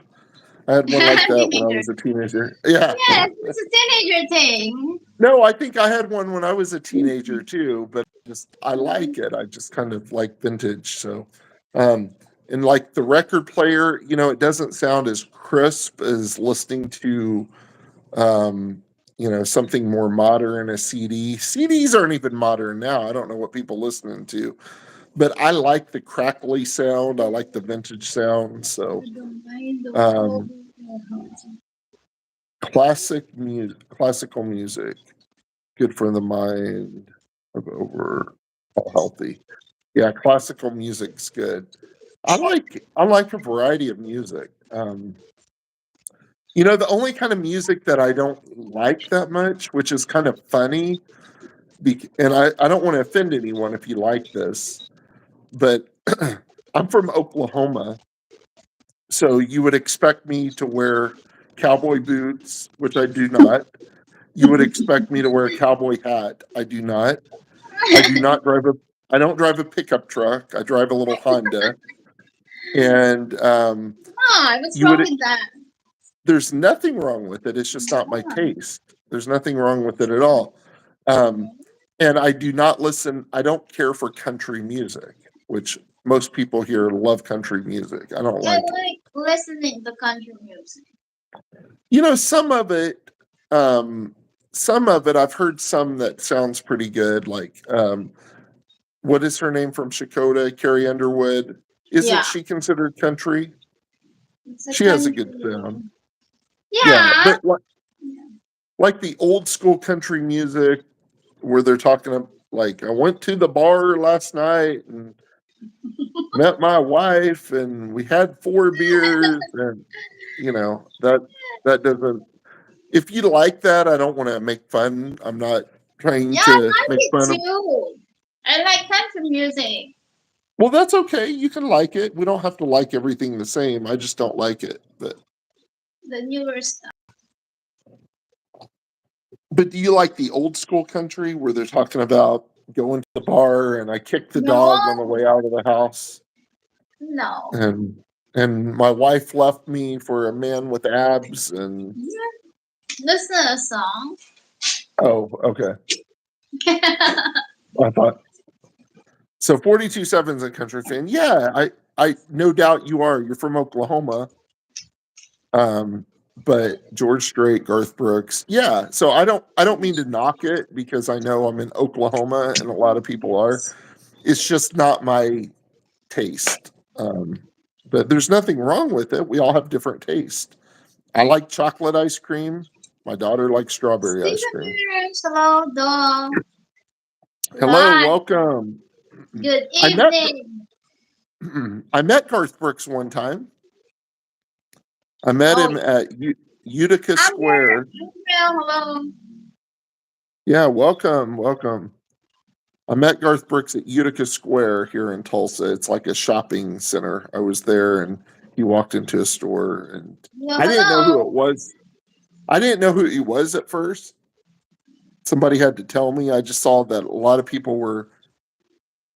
I had one like that when I Teenager. was a teenager. Yeah. Yes, it's a teenager thing. No, I think I had one when I was a teenager too, but just I like it. I just kind of like vintage. So, and like the record player, it doesn't sound as crisp as listening to, something more modern, a CD. CDs aren't even modern now. I don't know what people listening to, but I like the crackly sound. I like the vintage sound. So, um, classical music, good for the mind, of over healthy. Yeah, classical music's good. I like a variety of music. The only kind of music that I don't like that much, which is kind of funny, and I don't want to offend anyone if you like this, but I'm from Oklahoma, so you would expect me to wear cowboy boots, which I do not. You would expect me to wear a cowboy hat. I do not. I do not drive a. I don't drive a pickup truck. I drive a little Honda, and What's you wrong would. with that? There's nothing wrong with it. It's just not my taste. There's nothing wrong with it at all. And I do not listen. I don't care for country music, which most people here love country music. I don't I like it. like listening to country music. Some of it. I've heard some that sounds pretty good. Like, what is her name from Shakota? Carrie Underwood. Isn't Yeah. she considered country? It's She has a good country. sound. Yeah. But like the old school country music where they're talking like, I went to the bar last night and met my wife and we had 4 beers, and that doesn't. If you like that, I don't want to make fun. I'm not trying Yeah, to I like make it fun of. too. I like country music. Well, that's okay. You can like it. We don't have to like everything the same. I just don't like it. The newer stuff. But do you like the old school country where they're talking about going to the bar and I kicked the dog on the way out of the house, No. and my wife left me for a man with abs, and Listen to a song. oh, okay. I thought so. 42.7's a country fan. Yeah, I no doubt you are. You're from Oklahoma. But George Strait, Garth Brooks, yeah. So I don't mean to knock it because I know I'm in Oklahoma and a lot of people are. It's just not my taste. But there's nothing wrong with it. We all have different taste. I like chocolate ice cream. My daughter likes strawberry ice cream. Hello, dog. Hello, Hi. welcome. Good I met- evening. I met Garth Brooks one time. I met him at Utica Square. Hello. Yeah, welcome. I met Garth Brooks at Utica Square here in Tulsa. It's like a shopping center. I was there and he walked into a store and I didn't know who it was. I didn't know who he was at first. Somebody had to tell me. I just saw that a lot of people were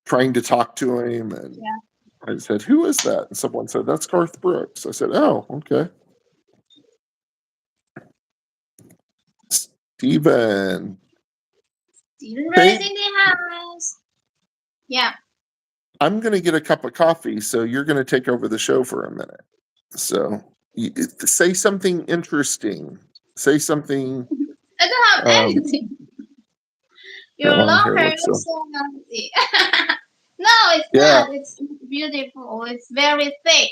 trying to talk to him, and I said, "Who is that?" And someone said, "That's Garth Brooks." I said, "Oh, okay." Steven Rose in the house. Yeah. I'm going to get a cup of coffee, so you're going to take over the show for a minute. So say something interesting. Say something. I don't have anything. Your long hair so. looks so healthy. No, it's not. It's beautiful. It's very thick.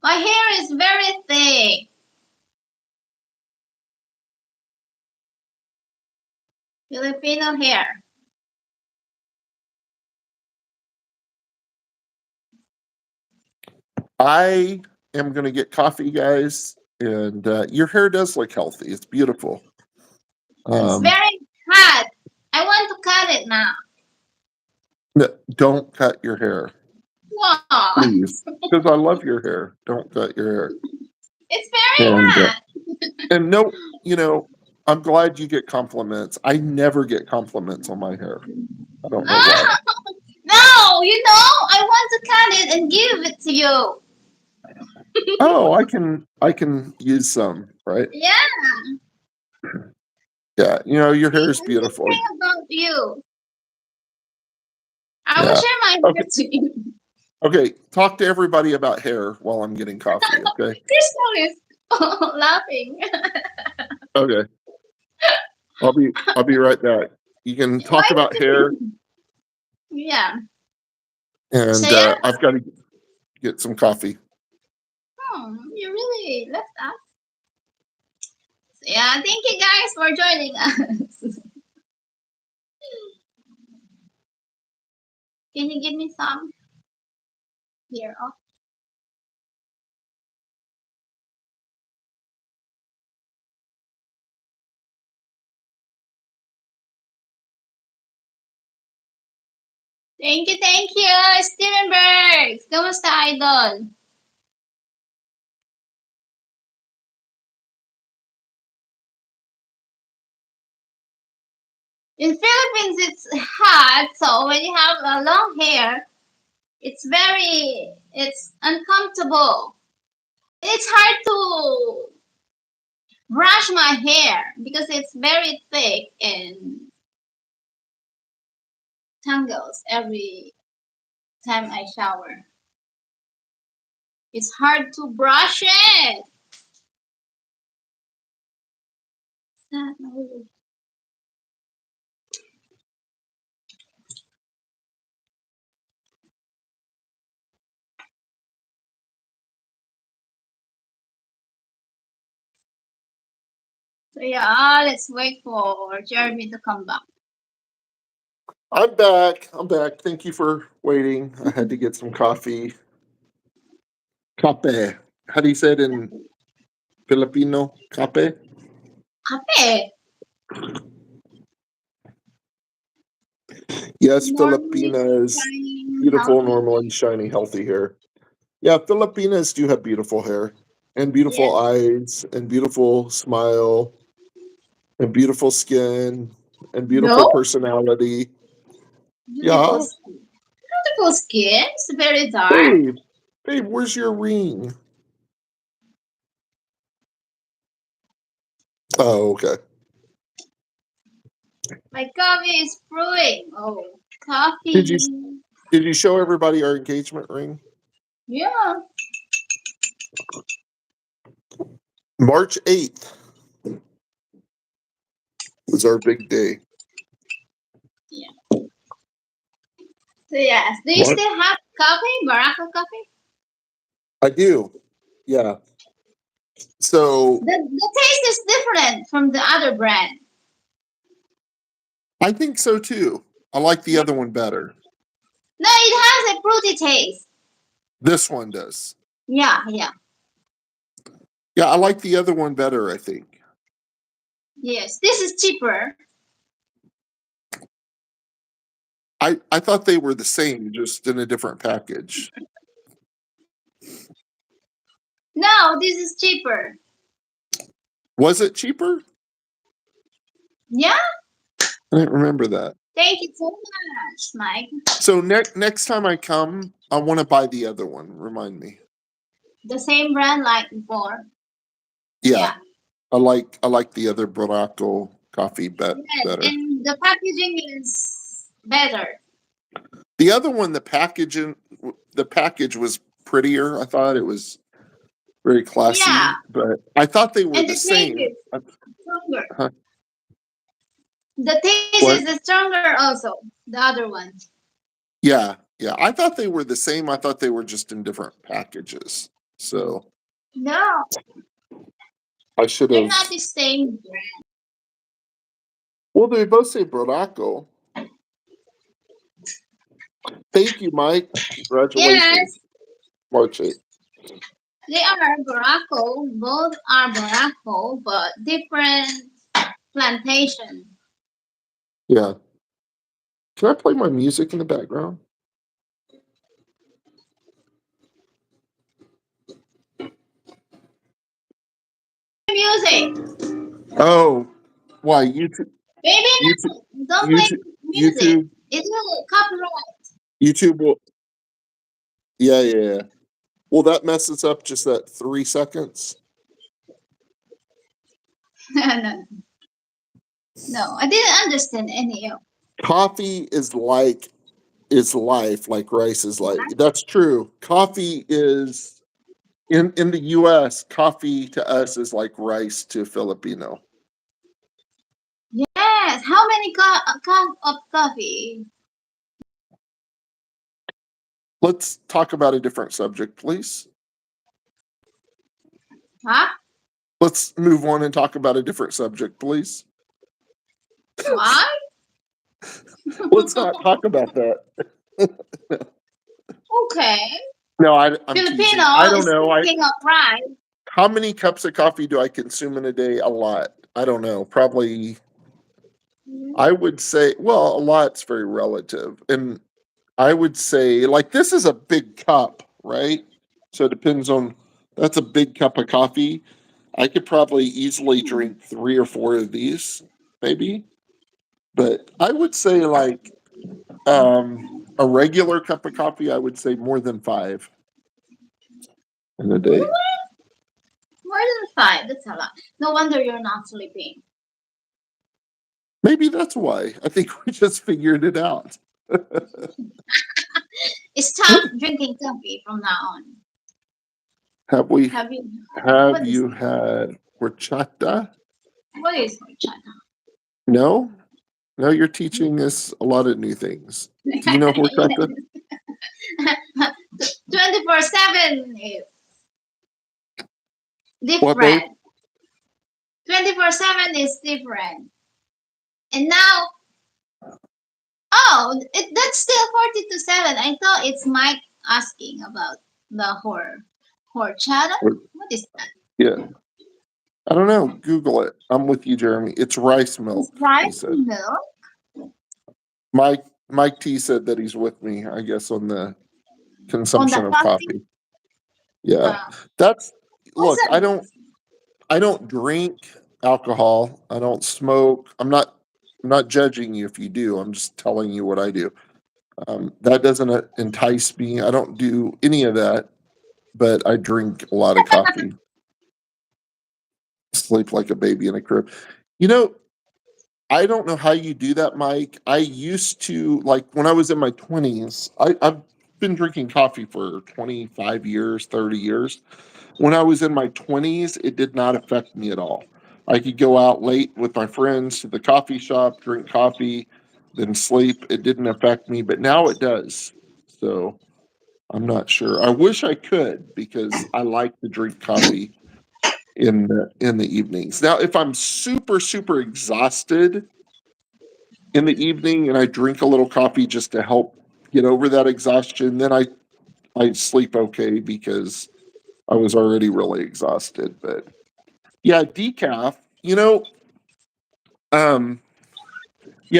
My hair is very thick. Filipino hair. I am going to get coffee, guys, and your hair does look healthy. It's beautiful. It's very hot. I want to cut it now. No, don't cut your hair. Wow. Please, because I love your hair. Don't cut your hair. It's very hot. And no, I'm glad you get compliments. I never get compliments on my hair. I don't know why. No, I want to cut it and give it to you. Oh, I can use some, right? Yeah, Yeah, you know, your hair is I'm beautiful. thinking about you. I will Yeah. share my Okay. hair to you. Okay, talk to everybody about hair while I'm getting coffee, okay? Crystal is laughing. Okay. I'll be right back. You can talk about hair, Yeah. and So yeah, I've got to get some coffee. you really left us. So yeah, thank you guys for joining us. Can you give me some here? Oh, thank you, Steven Bergs. Kamusta, idol? In Philippines, it's hot, so when you have long hair, it's uncomfortable. It's hard to brush my hair because it's very thick and tangles every time I shower. It's hard to brush it. So yeah, let's wait for Jeremy to come back. I'm back. I'm back. Thank you for waiting. I had to get some coffee. Kape. How do you say it in Filipino? Kape? Cafe. Yes, Normally Filipinas. shining, Beautiful, healthy. normal, and shiny, healthy hair. Yeah, Filipinas do have beautiful hair and Yes. beautiful eyes and beautiful smile and beautiful skin and beautiful No? personality. Beautiful Yeah. skin. Beautiful skin. It's very dark. Babe, babe, where's your ring? Oh, okay. My coffee is brewing. Oh, Did you coffee. did you show everybody our engagement ring? Yeah. March 8th was our big day. So yes. Do you March? still have coffee? Baraka coffee? I do. Yeah. So The taste is different from the other brand. I think so too. I like the other one better. No, it has a fruity taste. This one does. Yeah, yeah. Yeah, I like the other one better, I think. Yes. This is cheaper. I thought they were the same, just in a different package. No, this is cheaper. Was it cheaper? Yeah. I didn't remember that. Thank you so much, Mike. So next time I come, I want to buy the other one. Remind me. The same brand like before. Yeah, I like the other Baracco coffee Yes, better. and the packaging is better. The other one, the package was prettier. I thought it was very classy, Yeah, but I thought they were and the the taste same. is stronger. Huh? The taste What? is stronger also. The other one. Yeah, yeah. I thought they were the same. I thought they were just in different packages. So No, I should they're have. not the same brand. Well, they both say Baracco. Thank you, Mike. Congratulations, Yes, March 8th. they are Baracco. Both are Baracco, but different plantation. Yeah. Can I play my music in the background? Music, Oh, why YouTube? baby. YouTube. No, don't play YouTube. music. YouTube. It will copyright. YouTube will. Yeah, yeah, yeah. Will that mess us up just that 3 seconds? No, no, I didn't understand any of. Coffee is life, like rice is life. That's true. Coffee is in the US, coffee to us is like rice to Filipino. Yes, how many cup of coffee? Let's talk about a different subject, please. Huh? Let's move on and talk about a different subject, please. Why? Let's not talk about that. Okay. No, I'm teasing. Filipino I don't is know. thinking of rice. How many cups of coffee do I consume in a day? A lot. I don't know. Probably, I would say, well, a lot's very relative. And I would say, like, this is a big cup, right? So it depends on, that's a big cup of coffee. I could probably easily drink 3 or 4 of these, maybe. But I would say, like, a regular cup of coffee, I would say more than 5 in a day. More than 5, that's a lot. No wonder you're not sleeping. Maybe that's why. I think we just figured it out. Stop drinking coffee from now on. Have we? Have you? Have what is- you had horchata? What is horchata? No, no. You're teaching us a lot of new things. Do you know horchata? 24/7 is What, babe? different. 24/7 is different. And now, oh, that's still 42/7. I thought it's Mike asking about the horchata. What is that? Yeah. I don't know. Google it. I'm with you, Jeremy. It's rice milk. It's rice He said. milk Mike T said that he's with me, I guess, on the consumption of coffee. Yeah. That's look, that? I don't drink alcohol. I don't smoke. I'm not judging you if you do. I'm just telling you what I do. That doesn't entice me. I don't do any of that, but I drink a lot of coffee. Sleep like a baby in a crib. You know, I don't know how you do that, Mike. I used to, like, when I was in my 20s, I've been drinking coffee for 25 years, 30 years. When I was in my 20s, it did not affect me at all. I could go out late with my friends to the coffee shop, drink coffee, then sleep. It didn't affect me, but now it does. So I'm not sure. I wish I could because I like to drink coffee in the evenings. Now, if I'm super, super exhausted in the evening and I drink a little coffee just to help get over that exhaustion, then I sleep okay because I was already really exhausted. But yeah, decaf, yeah,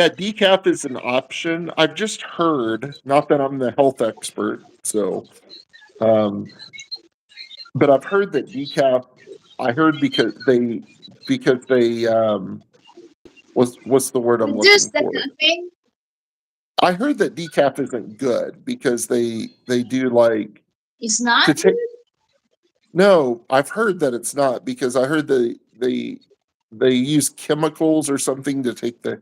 decaf is an option. I've just heard, not that I'm the health expert, so but I've heard that decaf, I heard because they what's the word I'm Reduce looking the for? caffeine. I heard that decaf isn't good because they do like It's not to take. good? No, I've heard that it's not because I heard they use chemicals or something to take the.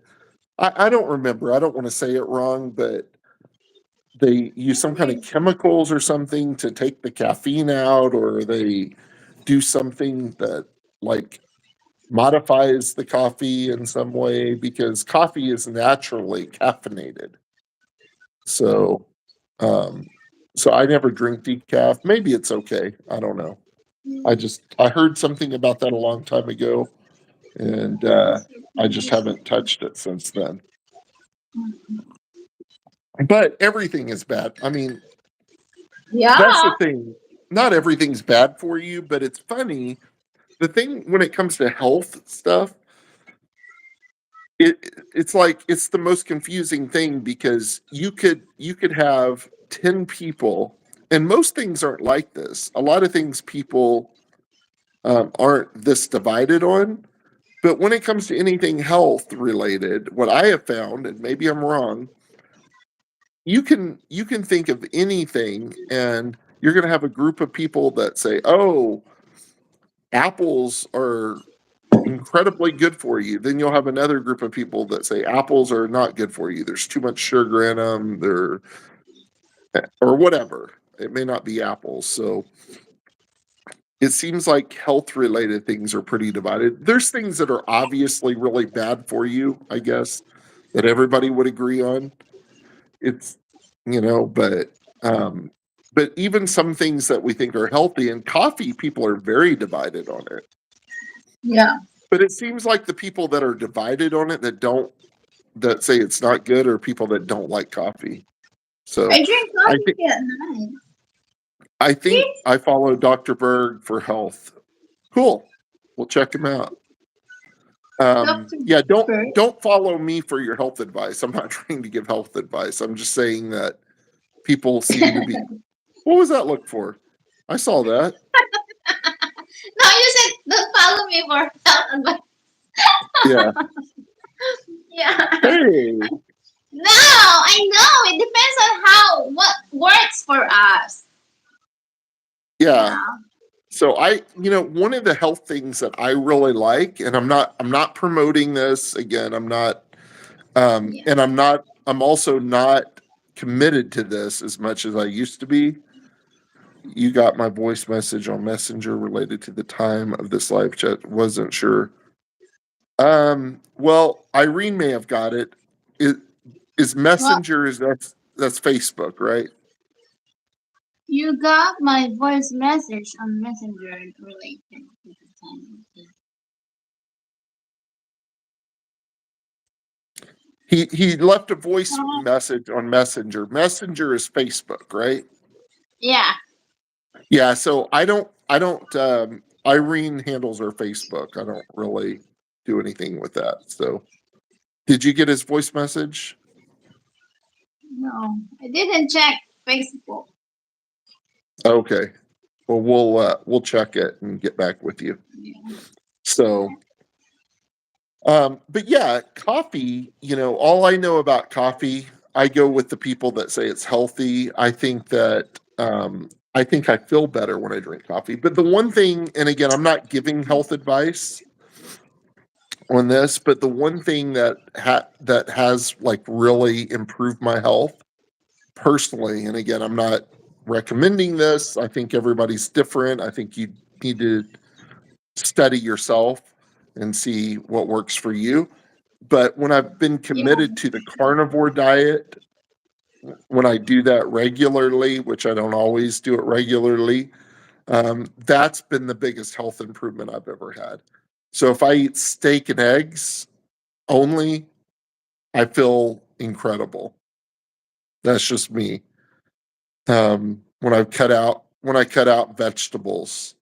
I don't remember. I don't want to say it wrong, but they use some kind of chemicals or something to take the caffeine out, or they do something that like modifies the coffee in some way because coffee is naturally caffeinated. So, so I never drink decaf. Maybe it's okay. I don't know. I heard something about that a long time ago, and I just haven't touched it since then. But everything is bad. I mean, Yeah. that's the thing. Not everything's bad for you, but it's funny. The thing when it comes to health stuff, it's like it's the most confusing thing because you could have 10 people, and most things aren't like this. A lot of things people aren't this divided on. But when it comes to anything health related, what I have found, and maybe I'm wrong, you can think of anything and you're going to have a group of people that say, "Oh, apples are incredibly good for you." Then you'll have another group of people that say apples are not good for you. There's too much sugar in them. Or whatever. It may not be apples. So it seems like health related things are pretty divided. There's things that are obviously really bad for you, I guess, that everybody would agree on. It's, but even some things that we think are healthy, and coffee, people are very divided on it. Yeah. But it seems like the people that are divided on it that say it's not good are people that don't like coffee. So I drink I coffee think at night. I think I follow Dr. Berg for health. Cool. We'll check him out. Dr. Yeah, Berg? don't follow me for your health advice. I'm not trying to give health advice. I'm just saying that people seem to be. What was that look for? I saw that. No, you said don't follow me for health advice. Yeah. Yeah. Hey. No, I know. It depends on what works for us. Yeah. So one of the health things that I really like, and I'm not promoting this again. I'm not, and I'm also not committed to this as much as I used to be. You got my voice message on Messenger related to the time of this live chat. Wasn't sure. Well, Irene may have got it. Is Messenger, that's Facebook, right? You got my voice message on Messenger related to the time. He left a voice message on Messenger. Messenger is Facebook, right? Yeah. Yeah, so I don't Irene handles her Facebook. I don't really do anything with that. So did you get his voice message? No, I didn't check Facebook. Okay. Well, we'll check it and get back with you. Yeah. So but yeah, coffee, all I know about coffee, I go with the people that say it's healthy. I think that I think I feel better when I drink coffee. But the one thing, and again, I'm not giving health advice on this, but the one thing that has like really improved my health personally, and again, I'm not recommending this. I think everybody's different. I think you need to study yourself and see what works for you. But when I've been committed to the carnivore diet, when I do that regularly, which I don't always do it regularly, that's been the biggest health improvement I've ever had. So if I eat steak and eggs only, I feel incredible. That's just me. When I cut out vegetables,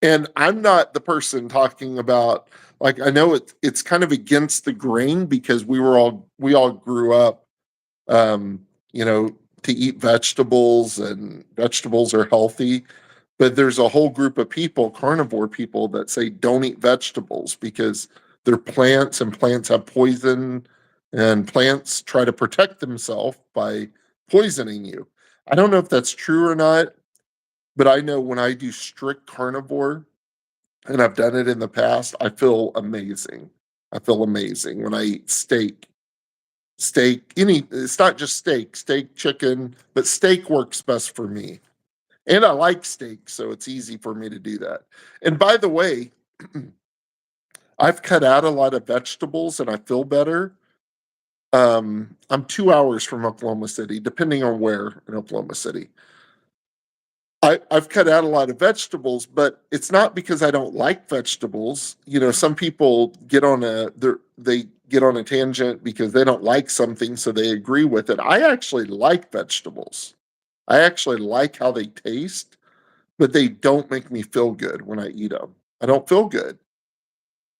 and I'm not the person talking about, like, I know it's kind of against the grain because we all grew up, to eat vegetables, and vegetables are healthy. But there's a whole group of people, carnivore people, that say don't eat vegetables because they're plants and plants have poison, and plants try to protect themselves by poisoning you. I don't know if that's true or not, but I know when I do strict carnivore, and I've done it in the past, I feel amazing. I feel amazing when I eat steak. It's not just steak, chicken, but steak works best for me. And I like steak, so it's easy for me to do that. And by the way, I've cut out a lot of vegetables and I feel better. I'm 2 hours from Oklahoma City, depending on where in Oklahoma City. I've cut out a lot of vegetables, but it's not because I don't like vegetables. Some people get on a tangent because they don't like something, so they agree with it. I actually like vegetables. I actually like how they taste, but they don't make me feel good when I eat them. I don't feel good.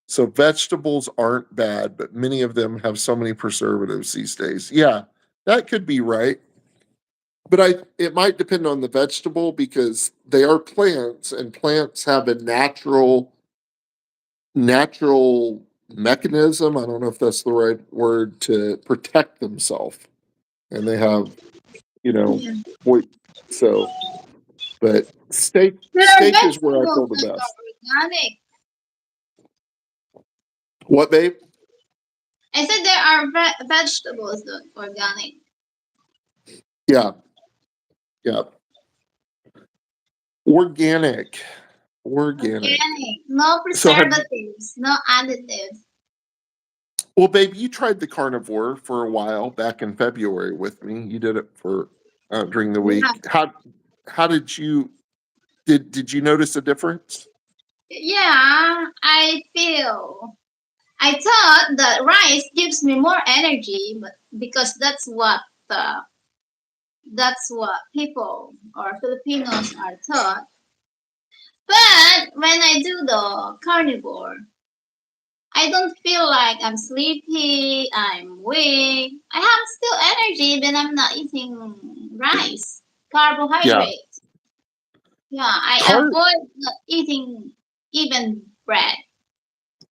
So vegetables aren't bad, but many of them have so many preservatives these days. Yeah, that could be right. But it might depend on the vegetable because they are plants, and plants have a natural mechanism. I don't know if that's the right word, to protect themselves. And they have, Yeah. so, But steak There are steak is where I feel vegetables the that best. are organic. What, babe? I said there are vegetables that are organic. Yeah, yeah. Organic. Organic. No So have you, preservatives, no additives. well, babe, you tried the carnivore for a while back in February with me. You did it for during the Yeah. week. How did you did you notice a difference? Yeah, I thought that rice gives me more energy, but because that's what people or Filipinos are taught. But when I do the carnivore, I don't feel like I'm sleepy, I'm weak. I have still energy when I'm not eating rice, Yeah, carbohydrates. Yeah, I Car- avoid not eating even bread.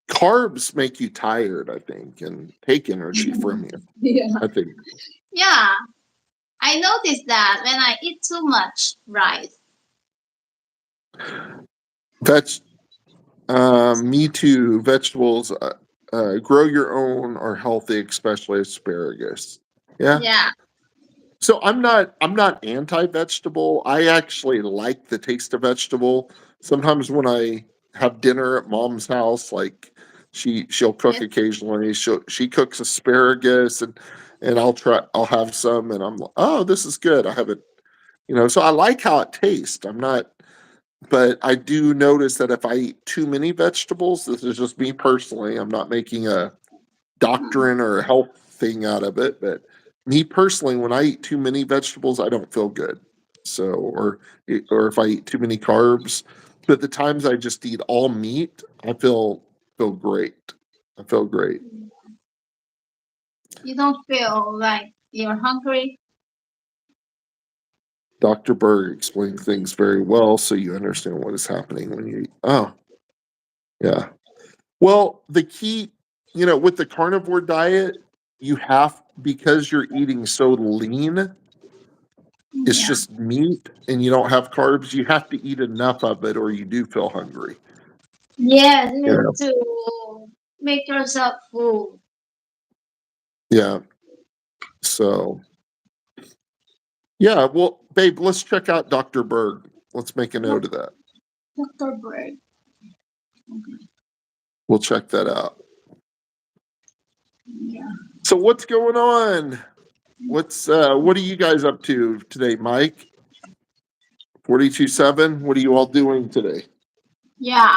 carbs make you tired, I think, and take energy from you. Yeah. I think. Yeah, I noticed that when I eat too much rice. That's me too. Vegetables, grow your own are healthy, especially asparagus. Yeah. Yeah. So I'm not anti-vegetable. I actually like the taste of vegetable. Sometimes when I have dinner at mom's house, like she'll cook Yes. occasionally. She cooks asparagus and I'll have some and I'm like, oh, this is good. I haven't, so I like how it tastes. But I do notice that if I eat too many vegetables, this is just me personally, I'm not making a doctrine or a health thing out of it, but me personally, when I eat too many vegetables, I don't feel good. So, or if I eat too many carbs, but the times I just eat all meat, I feel great. I feel great. You don't feel like you're hungry. Dr. Berg explains things very well, so you understand what is happening when you eat. Oh, yeah. Well, the key, with the carnivore diet, you have because you're eating so lean, it's Yeah. just meat and you don't have carbs, you have to eat enough of it or you do feel hungry. Yes, you Yeah. have to make yourself full. Yeah. So, yeah, well, babe, let's check out Dr. Berg. Let's make a note of that. Dr. Bird. We'll check that out. Yeah. So what's going on? What are you guys up to today, Mike? 42.7. What are you all doing today? Yeah.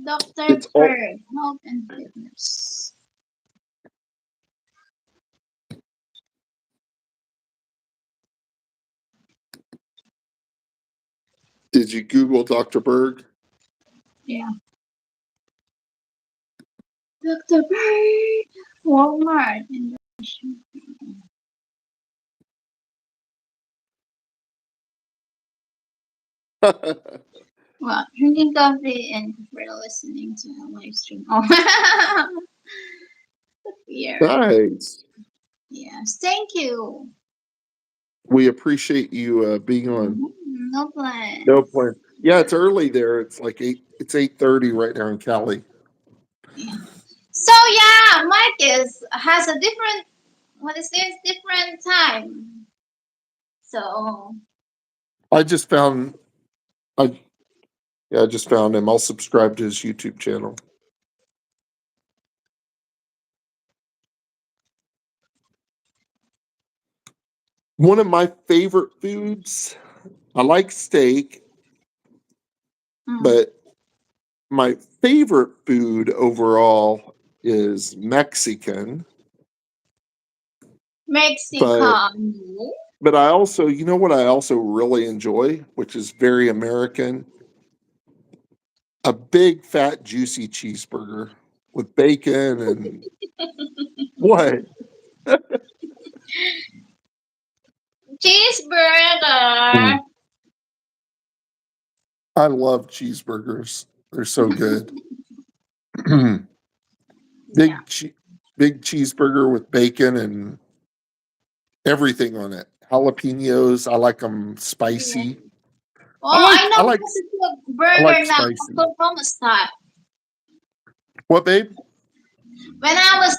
Dr. It's all Bird, health and fitness. Did you Google Dr. Berg? Yeah. Dr. Bird, Walmart. Well, drinking coffee and prefer listening to a live stream. Oh, weird. Nice. Yes, thank you. We appreciate you being on. No plan. No plan. Yeah, it's early there. It's like 8:30 right now in Cali. Yeah. So yeah, Mike has a different, what is this, different time. So I just found I I just found him. I'll subscribe to his YouTube channel. One of my favorite foods, I like steak, but my favorite food overall is Mexican. Mexican. But I also, what I also really enjoy, which is very American, a big fat juicy cheeseburger with bacon and what? Cheeseburger. I love cheeseburgers. They're so good. big Yeah. big cheeseburger with bacon and Everything on it. Jalapenos. I like them spicy. Oh, I like I know I like how to cook I like burger now, spicy. Oklahoma style. What, babe? When I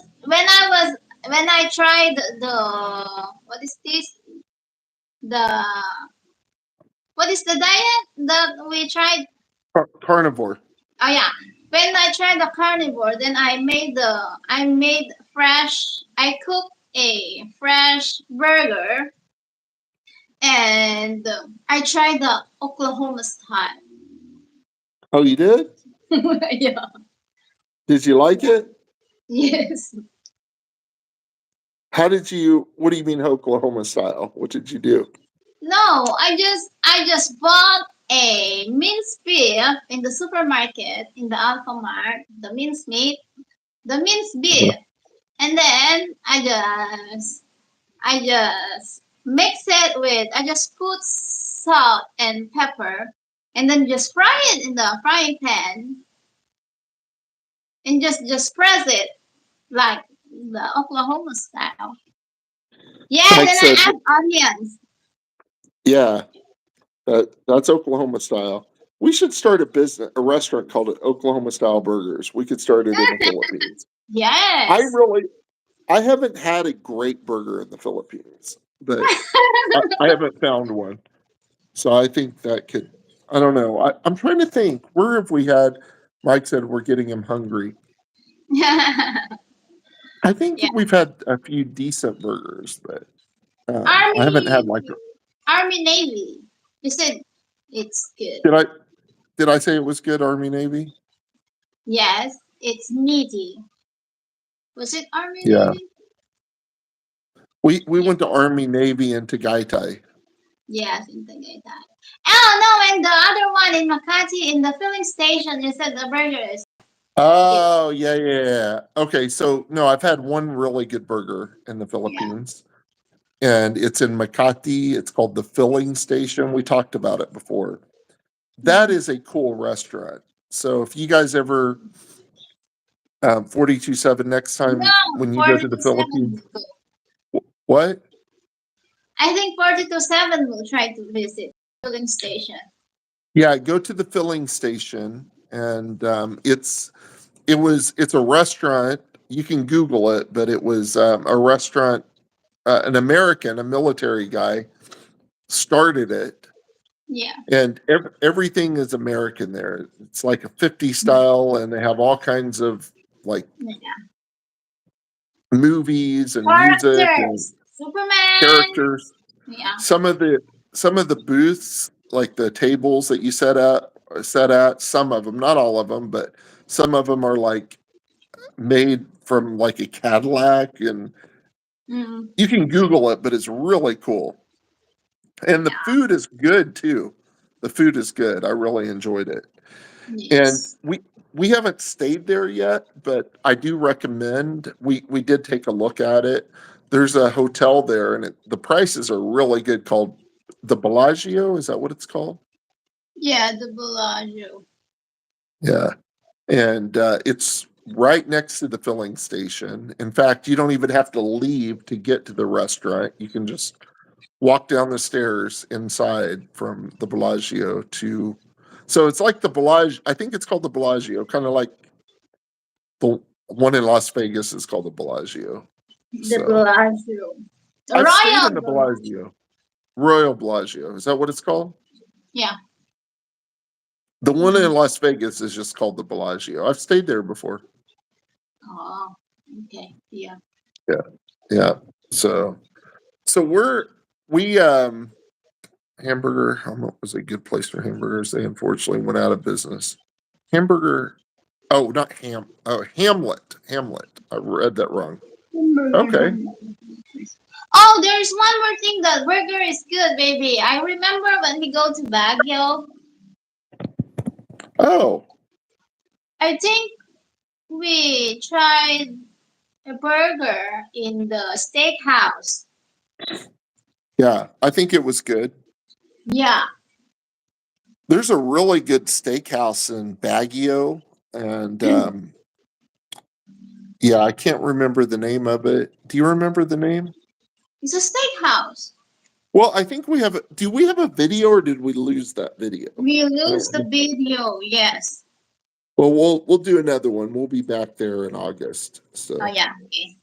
tried what is this? The what is the diet that we tried? Carnivore. Oh yeah. When I tried the carnivore, then I cooked a fresh burger, and I tried the Oklahoma style. Oh, you did? Yeah. Did you like it? Yes. What do you mean Oklahoma style? What did you do? No, I just bought a minced beef in the supermarket in the Alfamart, the minced beef, and then I just I just put salt and pepper, and then just fry it in the frying pan, and just press it like the Oklahoma style. Yeah, Mike then said, I add onions. yeah, that's Oklahoma style. We should start a restaurant called Oklahoma Style Burgers. We could start it in the Philippines. Yes. I haven't had a great burger in the Philippines, but I haven't found one. So I think that could, I don't know. I'm trying to think, where have we had, Mike said we're getting him hungry. I think Yeah. we've had a few decent burgers, but I haven't Army had like, Army Navy. You said it's good. did I say it was good, Army Navy? Yes, it's meaty. Was it Army Yeah. Navy? We went to Army Navy and Tagaytay. Yes, something like that. Oh no, and the other one in Makati in the filling station, you said the burger is Oh, yeah. Okay, so no, I've had one really good burger in the Philippines, and it's in Makati. It's called the Filling Station. We talked about it before. That is a cool restaurant. So if you guys ever 42.7 next time no when you go to the 42.7 Philippines, will go. what? I think 42.7 will try to visit filling station. Yeah, go to the Filling Station, and it's a restaurant. You can Google it, but it was a restaurant. An American, a military guy, started it, Yeah. and everything is American there. It's like a 50 style, and they have all kinds of like Yeah. movies and music and Characters. Superman. characters. Yeah. Some of the booths, like the tables that you set at, some of them, not all of them, but some of them are like made from like a Cadillac, and Mm, you can Google it, but it's really cool. And the food is good too. The food is good. I really enjoyed it. And yes. we haven't stayed there yet, but I do recommend. We did take a look at it. There's a hotel there, and the prices are really good. Called the Bellagio. Is that what it's called? Yeah, the Bellagio. Yeah, and it's right next to the filling station. In fact, you don't even have to leave to get to the restaurant. You can just walk down the stairs inside from the Bellagio to. So it's like the Bellagio. I think it's called the Bellagio, kind of like the one in Las Vegas is called the Bellagio. The So Bellagio. The I've stayed Royal in the Bellagio. Royal Bellagio. Is that what it's called? Yeah. The one in Las Vegas is just called the Bellagio. I've stayed there before. Oh, okay. Yeah. Yeah. So we Hamburger. Was a good place for hamburgers. They unfortunately went out of business. Hamburger. Oh, not ham. Oh, Hamlet. Hamlet. I read that wrong. Okay. Oh, there's one more thing. The burger is good, baby. I remember when we go to Baguio. Oh, I think we tried a burger in the steakhouse. yeah. I think it was good. Yeah. There's a really good steakhouse in Baguio, and yeah, I can't remember the name of it. Do you remember the name? It's a steakhouse. Well, I think we have. Do we have a video, or did we lose that video? We lose the video. Yes. Well, we'll do another one. We'll be back there in August. So Oh yeah. Okay.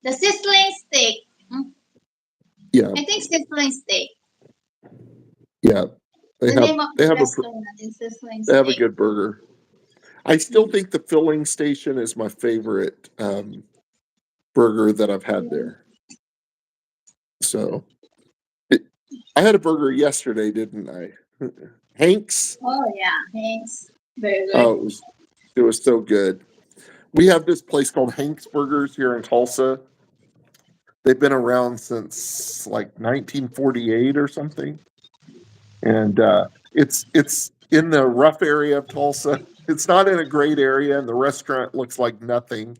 The sizzling steak. yeah, I think sizzling steak. yeah. They The have name of they the have a restaurant is sizzling they have a steak. good burger. I still think the filling station is my favorite burger that I've had there. So I had a burger yesterday, didn't I? Hank's. Oh yeah, thanks. Very good. Oh, it was so good. We have this place called Hank's Burgers here in Tulsa. They've been around since like 1948 or something, and it's in the rough area of Tulsa. It's not in a great area, and the restaurant looks like nothing.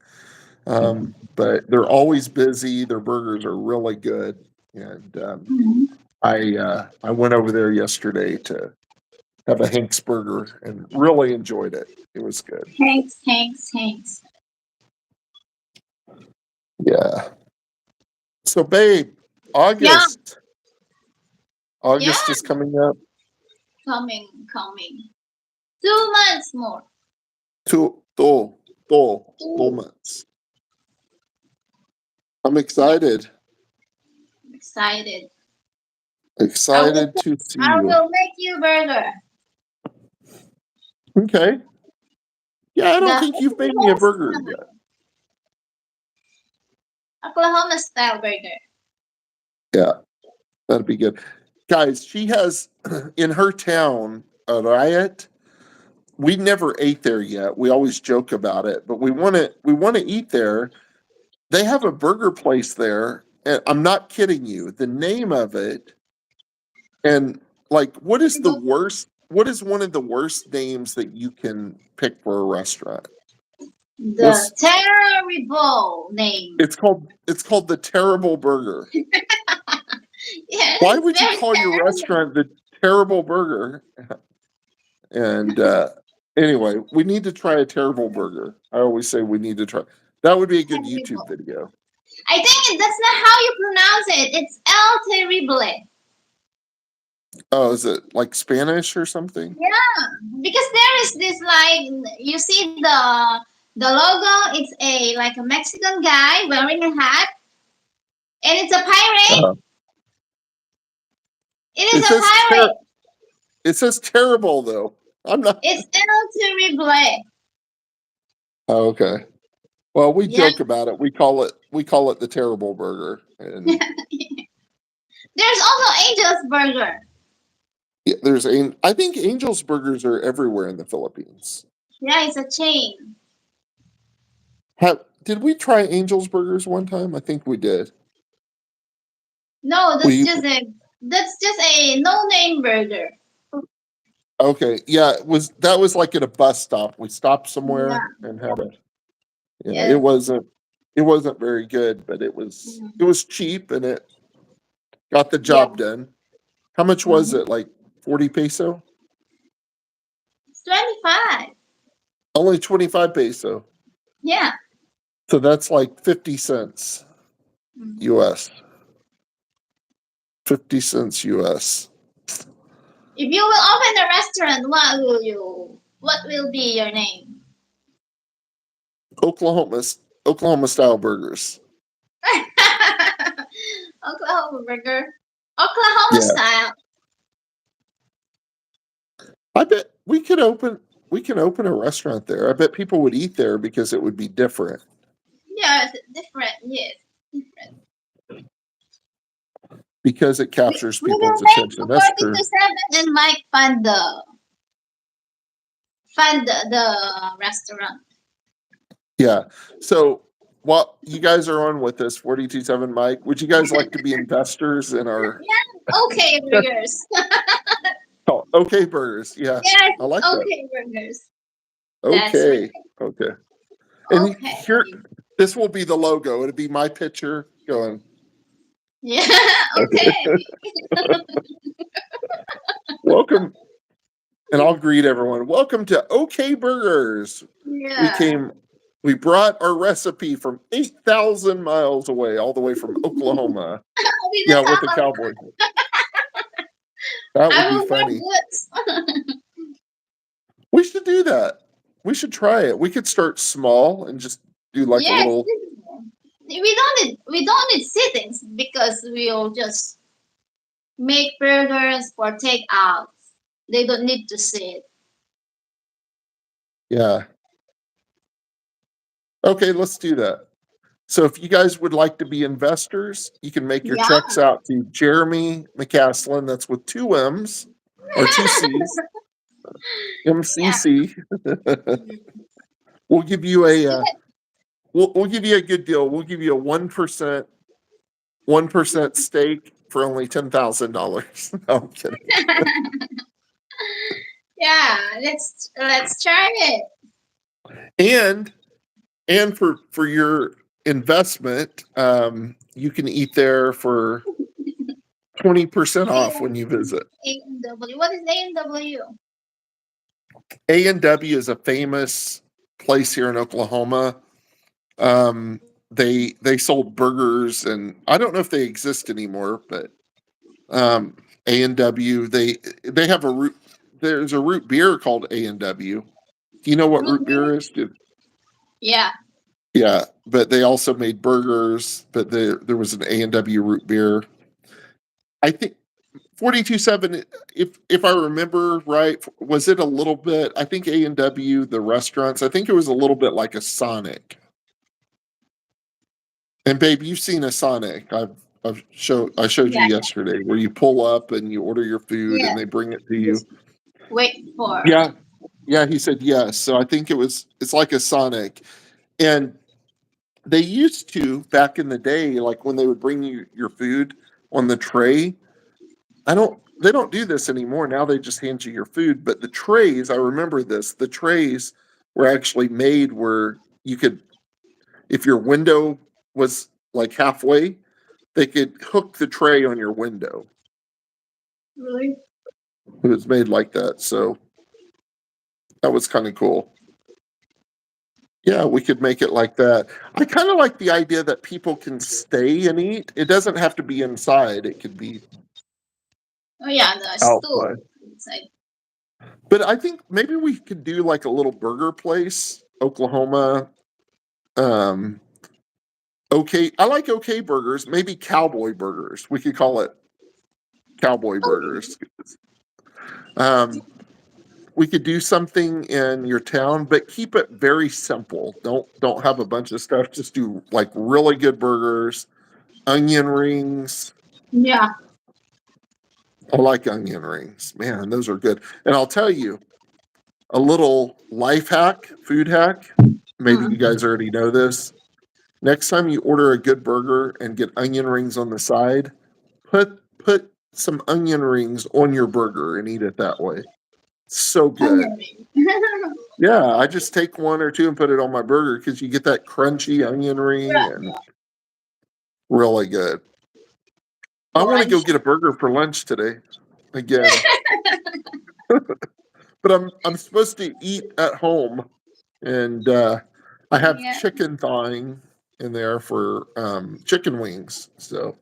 But they're always busy. Their burgers are really good, and Mhm. I went over there yesterday to have a Hank's burger and really enjoyed it. It was good. Thanks. Yeah. So, babe, August is coming up. Coming. 2 months more. Two months. I'm excited. Excited. Excited to see I you. will make you burger. Okay. Yeah, I don't The think you've made me a burger yet. Oklahoma style burger. Yeah, that'd be good. Guys, she has in her town a riot. We never ate there yet. We always joke about it, but we want to eat there. They have a burger place there, and I'm not kidding you. The name of it, and like, what is one of the worst names that you can pick for a restaurant? The terrible name. It's called the Terrible Burger. Yeah, Why it's would you very call your terrible. restaurant the Terrible Burger? And anyway, we need to try a Terrible Burger. I always say we need to try. That would be a good Terrible. YouTube video. I think that's not how you pronounce it. It's El Terrible. Oh, is it like Spanish or something? Yeah, because there is this like you see the logo. It's a Mexican guy wearing a hat, and it's a pirate. Uh, It is it a says pirate. It says terrible though. I'm not. It's El Terrible. Oh, okay. Well, we Yeah. joke about it. We call it the Terrible Burger. And There's also Angel's Burger. yeah, I think Angel's Burgers are everywhere in the Philippines. Yeah, it's a chain. Did we try Angel's Burgers one time? I think we did. No, that's We- just a no-name burger. Okay, yeah, that was like at a bus stop. We stopped somewhere and had a. Yeah, Yeah. it wasn't very good, but it was cheap and it got the job done. How much was it? Like 40 peso? It's 25. Only 25 peso. Yeah. So that's like 50 cents Mhm. US. 50 cents US. If you will open a restaurant, what will be your name? Oklahoma style burgers. Oklahoma burger. Oklahoma Yeah. style. I bet we can open a restaurant there. I bet people would eat there because it would be different. Yeah, it's different. Yes. Different. Because it captures We will people's make attention. That's true. 47 and Mike fund the restaurant. Yeah. So while you guys are on with this 42.7 Mike, would you guys like to be investors in our Okay, burgers. OK Burgers? Yeah. Yes, I like that. okay, burgers. That's Okay. Okay. And Okay. here, this will be the logo. It'll be my picture going. Yeah, okay. Welcome. And I'll greet everyone. Welcome to OK Burgers. Yeah. We brought our recipe from 8,000 miles away, all the way from Oklahoma. We Yeah, don't with have the a- cowboy. That I would will be wear funny. boots. We should do that. We should try it. We could start small and just do like a Yes, little. we don't need sittings because we'll just make burgers for takeout. They don't need to sit. Yeah. Okay, let's do that. So if you guys would like to be investors, you can make your Yeah. checks out to Jeremy McCaslin. That's with two M's or two C's. MCC. We'll give you a we'll give you a good deal. We'll give you a 1% stake for only $10,000. No, I'm kidding. Yeah, let's try it. And for your investment, you can eat there for 20% off when you visit. A&W. What is A&W? A&W is a famous place here in Oklahoma. They sold burgers, and I don't know if they exist anymore, but A&W, they have there's a root beer called A&W. Do you know what root beer is? Yeah. Yeah, but they also made burgers, but there was an A&W root beer. I think 42.7, if I remember right, was it a little bit, I think A&W, the restaurants, I think it was a little bit like a Sonic. And babe, you've seen a Sonic. I showed you Yeah. yesterday where you pull up and you order your food Yeah. and they bring it to you. Wait for. Yeah. Yeah, he said yes. So I think it's like a Sonic. And they used to, back in the day, like when they would bring you your food on the tray. They don't do this anymore. Now they just hand you your food. But the trays, I remember this, the trays were actually made where you could, if your window was like halfway, they could hook the tray on your window. Really? It was made like that. So that was kind of cool. Yeah, we could make it like that. I kind of like the idea that people can stay and eat. It doesn't have to be inside. It could be Oh yeah, the stool outside. inside. But I think maybe we could do like a little burger place, Oklahoma. Okay, I like OK burgers. Maybe cowboy burgers. We could call it cowboy burgers. We could do something in your town, but keep it very simple. Don't have a bunch of stuff. Just do like really good burgers, onion rings. Yeah. I like onion rings. Man, those are good. And I'll tell you a little life hack, food hack. Maybe you guys already know this. Next time you order a good burger and get onion rings on the side, put some onion rings on your burger and eat it that way. So good. Yeah, I just take one or two and put it on my burger because you get that crunchy onion ring and really good. I want to go get a burger for lunch today again. But I'm supposed to eat at home, and I have chicken thawing in there for chicken wings. So,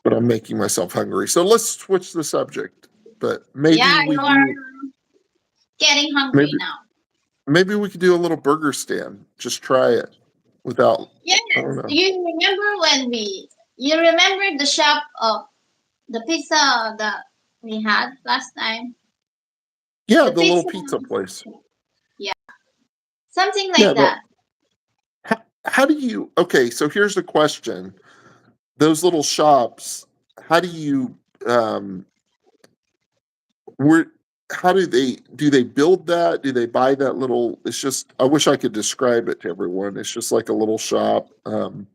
but I'm making myself hungry. So let's switch the subject. But maybe we you are getting hungry maybe, now. maybe we could do a little burger stand. Just try it without. Yes. I don't know. You remember the shop of the pizza that we had last time? Yeah, The the little pizza- pizza place. Something like Yeah, that. How do you? Okay, so here's the question: those little shops, how do you? Where? How do they build that? Do they buy that little? It's just. I wish I could describe it to everyone. It's just like a little shop. You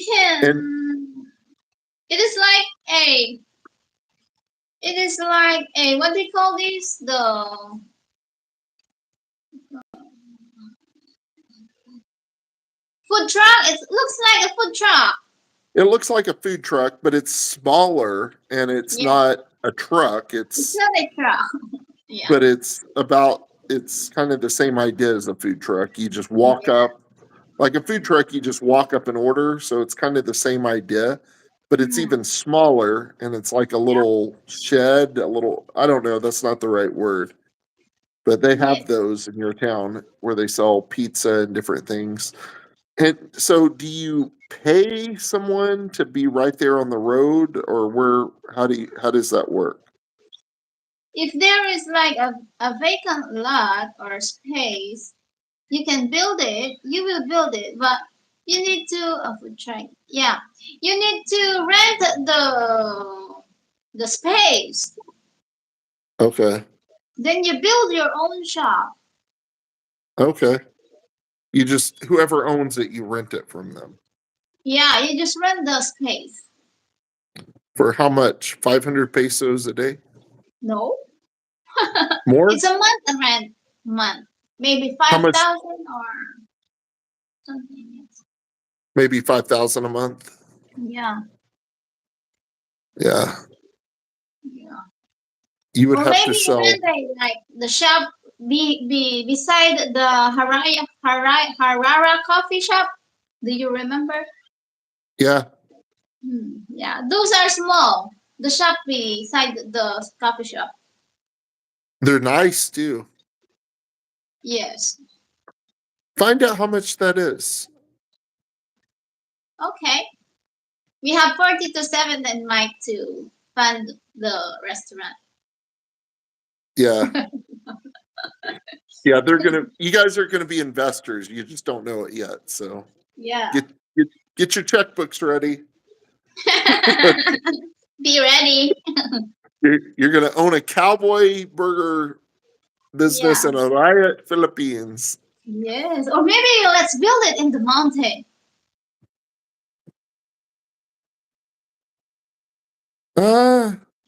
can. It is like a what do you call this? The food truck. It looks like a food truck. It looks like a food truck, but it's smaller and it's not a truck. It's not a truck. But it's about it's kind of the same idea as a food truck. You just walk up, like a food truck, you just walk up and order. So it's kind of the same idea, but it's even smaller and it's like a little shed, a little, I don't know, that's not the right word. But they have Yes. those in your town where they sell pizza and different things. And so do you pay someone to be right there on the road or how does that work? If there is like a vacant lot or space, you can build it. You will build it, but you need to food train. Yeah, you need to rent the space. Okay. Then you build your own shop. Okay. You just whoever owns it, you rent it from them. Yeah, you just rent the space. For how much? 500 pesos a day? No, More? it's a month rent. Month, maybe How much? 5,000 or something. Yes. Maybe 5,000 a month. Yeah, Yeah. yeah. You would Or have maybe to you sell. rent like the shop be beside the Harara coffee shop. Do you remember? Yeah. Yeah, those are small. The shop beside the coffee shop. They're nice too. Yes. Find out how much that is. Okay. We have 40 to 7 and Mike to fund the restaurant. Yeah. Yeah, you guys are gonna be investors. You just don't know it yet. So Yeah. get your checkbooks ready. Be ready. You're gonna own a cowboy burger business Yeah. in Araya, Philippines. Yes. Or maybe let's build it in the mountain.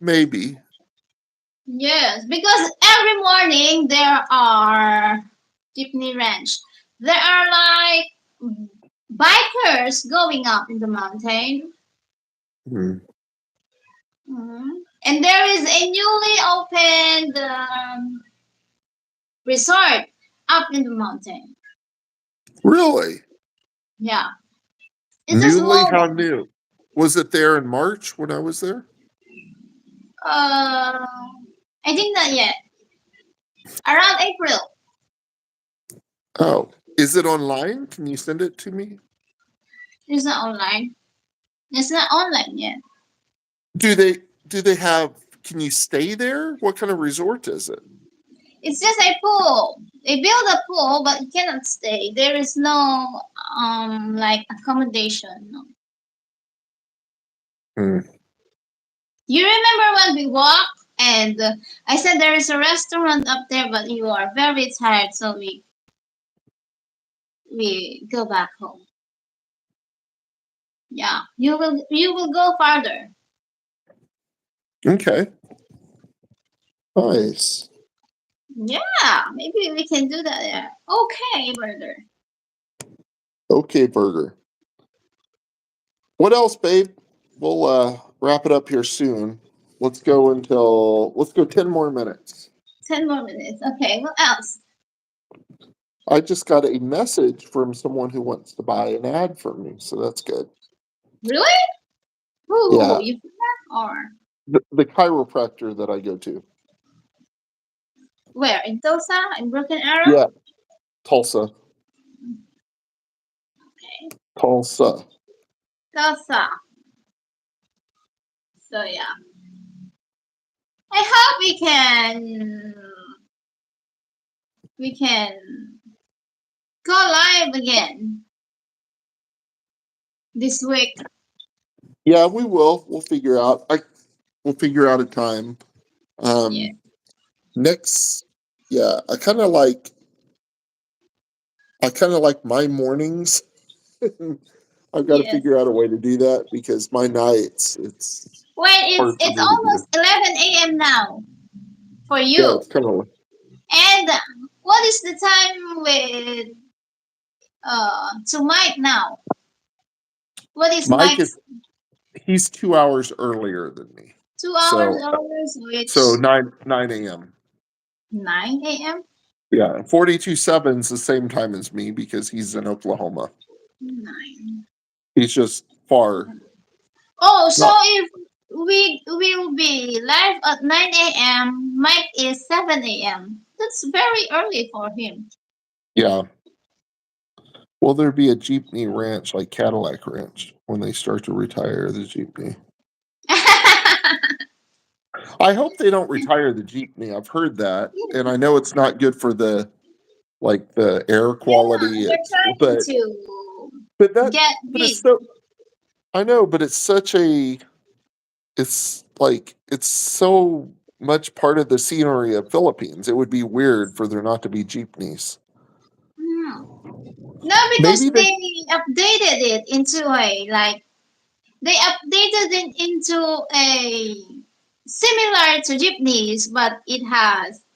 Maybe. Yes, because every morning there are jeepney ranch. There are like bikers going up in the mountain. Hmm. And there is a newly opened resort up in the mountain. Really? Yeah. It's a Newly? small How one. new? Was it there in March when I was there? I think not yet. Around April. Oh, is it online? Can you send it to me? It's not online. It's not online yet. Do they have? Can you stay there? What kind of resort is it? It's just a pool. They build a pool, but you cannot stay. There is no like accommodation. No. You remember when we walked and I said there is a restaurant up there, but you are very tired, so we go back home. Yeah, you will go farther. Okay. Nice. Yeah, maybe we can do that there. Okay, brother. Okay, burger. What else, babe? We'll wrap it up here soon. Let's go 10 more minutes. 10 more minutes. Okay, what else? I just got a message from someone who wants to buy an ad from me, so that's good. Really? Who? Yeah. You feel that? Or The chiropractor that I go to. where? In Tulsa? In Broken Arrow? Yeah. Tulsa. Okay. Tulsa. Tulsa. So yeah. I hope we can go live again this week. Yeah, we will. We'll figure out a time. Yeah. Next, yeah, I kind of like my mornings. I've got to Yes. figure out a way to do that because my nights, it's Wait, hard for it's me to do. almost 11 a.m. now for Yeah, you. it's kind of And what is the time with to Mike now? What is Mike Mike's he's 2 hours earlier than me. 2 hours hours, which So 9 a.m. 9 a.m.? Yeah, 42.7's the same time as me because he's in Oklahoma. 9. He's just far. Oh, so Not, if we will be live at 9 a.m., Mike is 7 a.m. That's very early for him. yeah. Will there be a Jeepney ranch like Cadillac Ranch when they start to retire the Jeepney? I hope they don't retire the Jeepney. I've heard that, and I know it's not good for the air quality. They're trying to But that get but it's big. so I know, but it's such a it's like it's so much part of the scenery of Philippines. It would be weird for there not to be jeepneys. Hmm. No, because Maybe they they updated it into into a similar to jeepneys, but it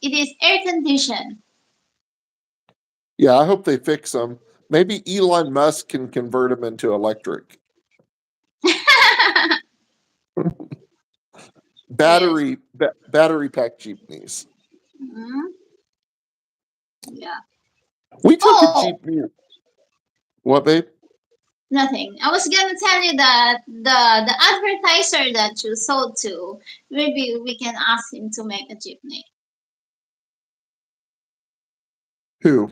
is air conditioned. yeah, I hope they fix them. Maybe Elon Musk can convert them into electric. Yes. Battery pack jeepneys. Mhm. Yeah. We took a Oh, jeepney. What, babe? nothing. I was gonna tell you that the advertiser that you sold to, maybe we can ask him to make a jeepney. Who?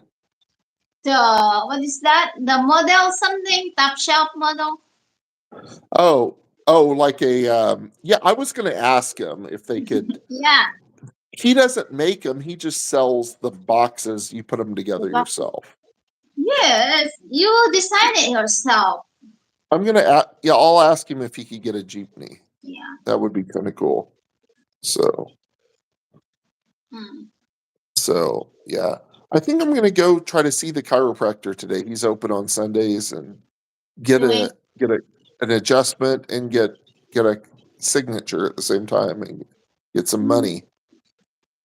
The what is that? The model something top shelf model. Oh, like a yeah, I was going to ask him if they could. Yeah. He doesn't make them, he just sells the boxes. You put them The together box. yourself. Yes, you design it yourself. I'm going to yeah, I'll ask him if he could get a jeepney. Yeah. That would be kind of cool. So, Hmm. yeah. I think I'm going to go try to see the chiropractor today. He's open on Sundays and get Doing. an adjustment and get a signature at the same time and get some money.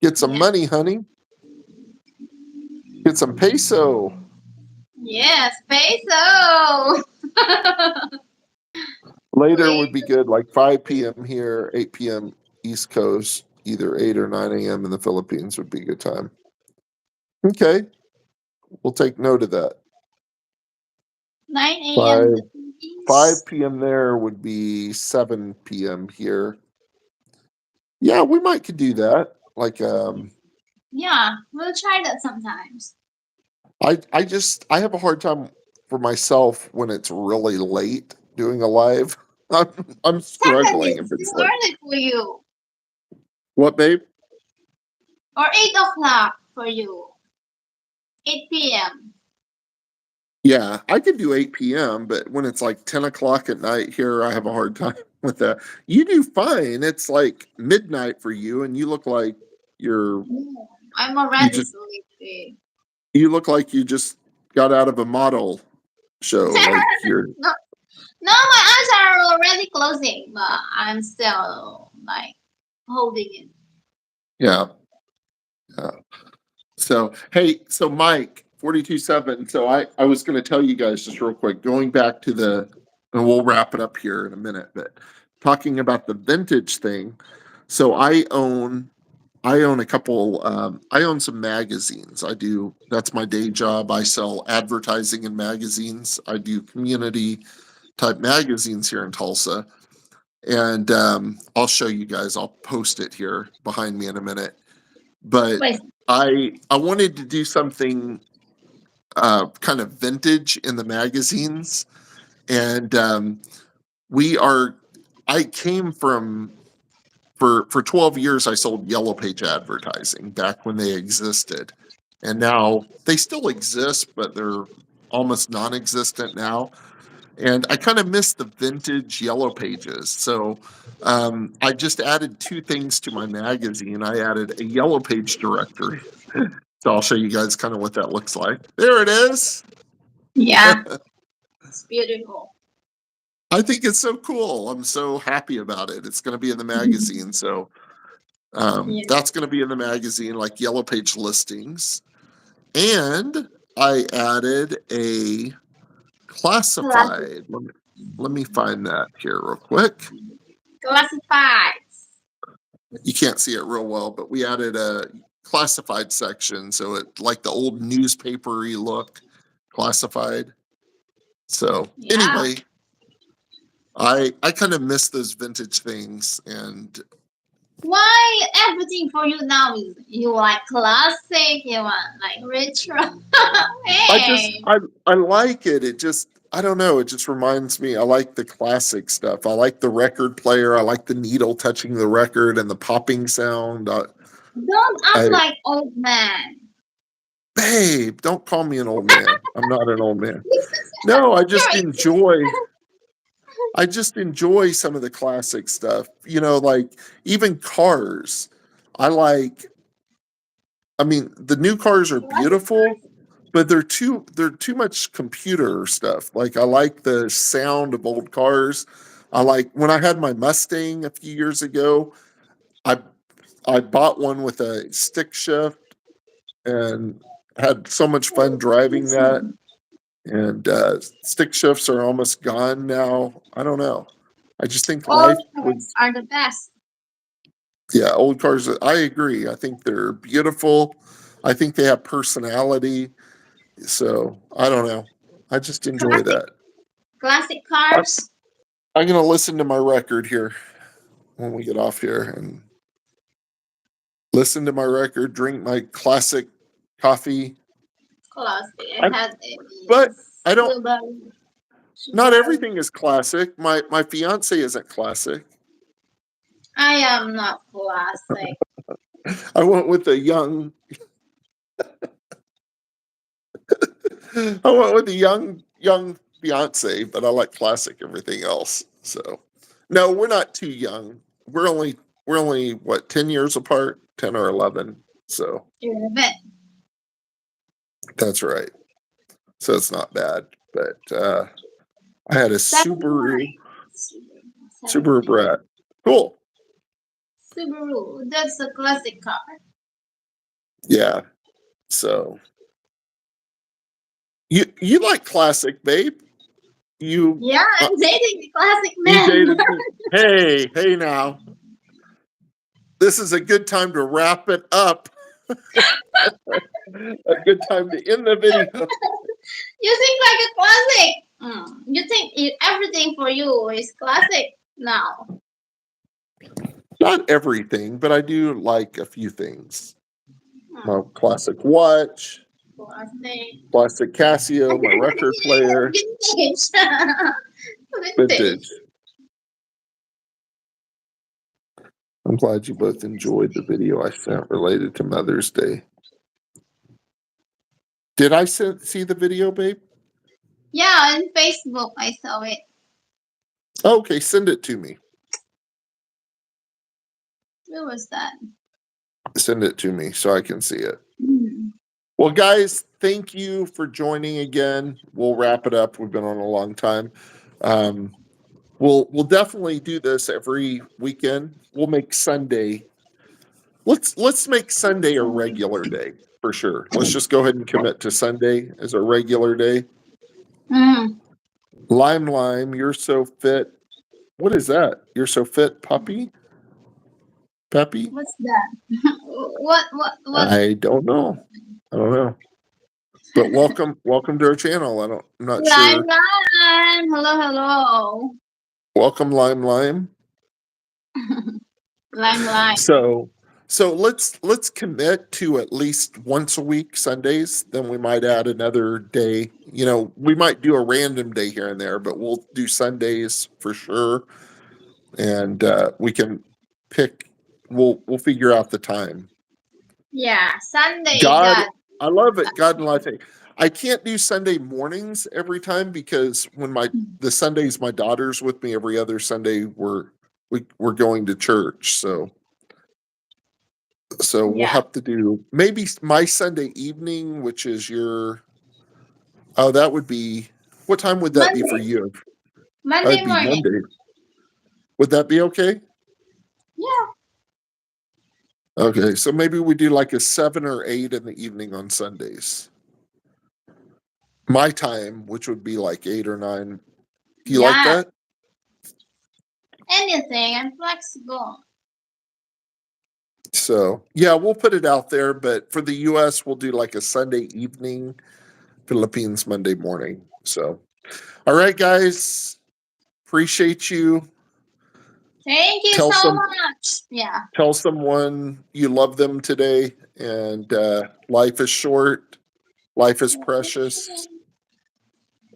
Get some Yeah. money, honey. Get some peso. Yes, peso. Later Please. would be good, like 5 p.m. here, 8 p.m. East Coast, either 8 or 9 a.m. in the Philippines would be a good time. Okay, we'll take note of that. 9 a.m. 5 p.m. there would be 7 p.m. here. Yeah, we might could do that. Like, Yeah, we'll try that sometimes. I have a hard time for myself when it's really late doing a live. I'm 7 struggling is if it's too like early for you. what, babe? Or 8 o'clock for you. 8 p.m. Yeah, I could do 8 p.m., but when it's like 10 o'clock at night here, I have a hard time with that. You do fine. It's like midnight for you, and you look like you're No, I'm you already just sleepy. you look like you just got out of a model show. Like you're No, no, my eyes are already closing, but I'm still like holding it. yeah. Yeah. So hey, so Mike, 42.7. So I was gonna tell you guys just real quick, going back to and we'll wrap it up here in a minute, but talking about the vintage thing. So I own a couple I own some magazines. That's my day job. I sell advertising in magazines. I do community type magazines here in Tulsa. And I'll show you guys, I'll post it here behind me in a minute. But Wait, I wanted to do something kind of vintage in the magazines. And I came from for 12 years I sold Yellow Page advertising back when they existed. And now they still exist, but they're almost non-existent now. And I kind of miss the vintage Yellow Pages. So I just added 2 things to my magazine. I added a Yellow Page directory. So I'll show you guys kind of what that looks like. There it is. yeah, it's beautiful. I think it's so cool. I'm so happy about it. It's going to be in the magazine. So Yeah. that's going to be in the magazine, like Yellow Page listings. And I added a classified. Let me find that here real quick. Classifieds. You can't see it real well, but we added a classified section, so it like the old newspapery look, classified. So Yeah. anyway, I kind of miss those vintage things, and Why everything for you now is you like classic, you want like retro? Hey. I like it. It just I don't know. It just reminds me. I like the classic stuff. I like the record player. I like the needle touching the record and the popping sound. Don't act I- like old man. Babe, don't call me an old man. I'm not an old man. No, I just enjoy some of the classic stuff. You know, like even cars. I mean, the new cars are beautiful, but they're too much computer stuff. Like I like the sound of old cars. I like when I had my Mustang a few years ago, I bought one with a stick shift and had so much fun driving that. And stick shifts are almost gone now. I don't know. I just think Old life cars was are the best. yeah, old cars. I agree. I think they're beautiful. I think they have personality. So I don't know. I just enjoy that. Classic cars. I'm gonna listen to my record here when we get off here and listen to my record, drink my classic coffee. Classic. I- I had but I don't- Subaru. Not everything is classic. My fiance isn't classic. I am not classic. I went with a young I went with a young fiance, but I like classic everything else. So no, we're not too young. We're only what 10 years apart, 10 or 11. So You're a bit. that's right. So it's not bad. But I had a Subaru Brat. Cool. Subaru. That's a classic car. Yeah. So you like classic, babe. You Yeah, I'm dating the classic you man. dated me. Hey now. This is a good time to wrap it up. A good time to end the video. You think like a classic. You think everything for you is classic now. Not everything, but I do like a few things. My classic watch, Classic. classic Casio, my record player, Vintage. vintage. I'm glad you both enjoyed the video I sent related to Mother's Day. Did I see the video, babe? Yeah, on Facebook I saw it. Okay, send it to me. Where was that? Send it to me so I can see it. Hmm. Well, guys, thank you for joining again. We'll wrap it up. We've been on a long time. We'll definitely do this every weekend. We'll make Sunday. Let's make Sunday a regular day for sure. Let's just go ahead and commit to Sunday as a regular day. Mm. Lime, you're so fit. What is that? You're so fit, puppy? Peppy? What's that? What? I don't know. But welcome to our channel. I'm not Lime, sure. lime. Hello. Welcome, Lime. Lime. So let's commit to at least once a week Sundays. Then we might add another day. You know, we might do a random day here and there, but we'll do Sundays for sure. And we can pick. We'll figure out the time. Yeah, Sunday. God, I love it. God and life. I can't do Sunday mornings every time because when the Sundays my daughter's with me every other Sunday we're going to church. So we'll Yeah. have to do maybe my Sunday evening, which is that would be, what time would that be for you? Monday That'd be morning. Monday. Would that be okay? Yeah. Okay, so maybe we do like a 7 or 8 in the evening on Sundays. My time, which would be like 8 or 9. Do you like that? Anything. I'm flexible. So yeah, we'll put it out there, but for the US we'll do like a Sunday evening, Philippines Monday morning. So all right, guys, appreciate you. Thank you Tell so some much. Yeah. tell someone you love them today, and life is short, life is precious.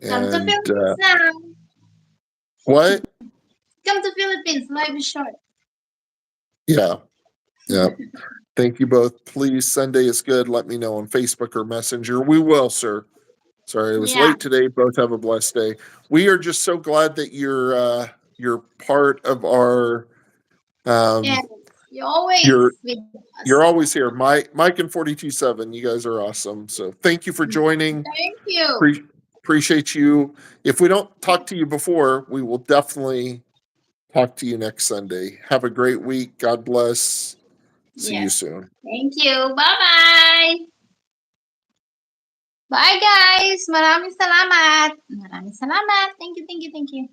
Come to And Philippines now. what? Come to Philippines. Life is short. Yeah. Thank you both. Please, Sunday is good. Let me know on Facebook or Messenger. We will, sir. Sorry, it was Yeah. late today. Both have a blessed day. We are just so glad that you're part of our Yeah. You're always you're with you're us. always here. Mike and 42.7, you guys are awesome. So thank you for joining. Thank you. Appreciate you. If we don't talk to you before, we will definitely talk to you next Sunday. Have a great week. God bless. See you Yes. soon. Thank you. Bye-bye. Bye guys. Maraming salamat. Maraming salamat. Thank you, thank you, thank you.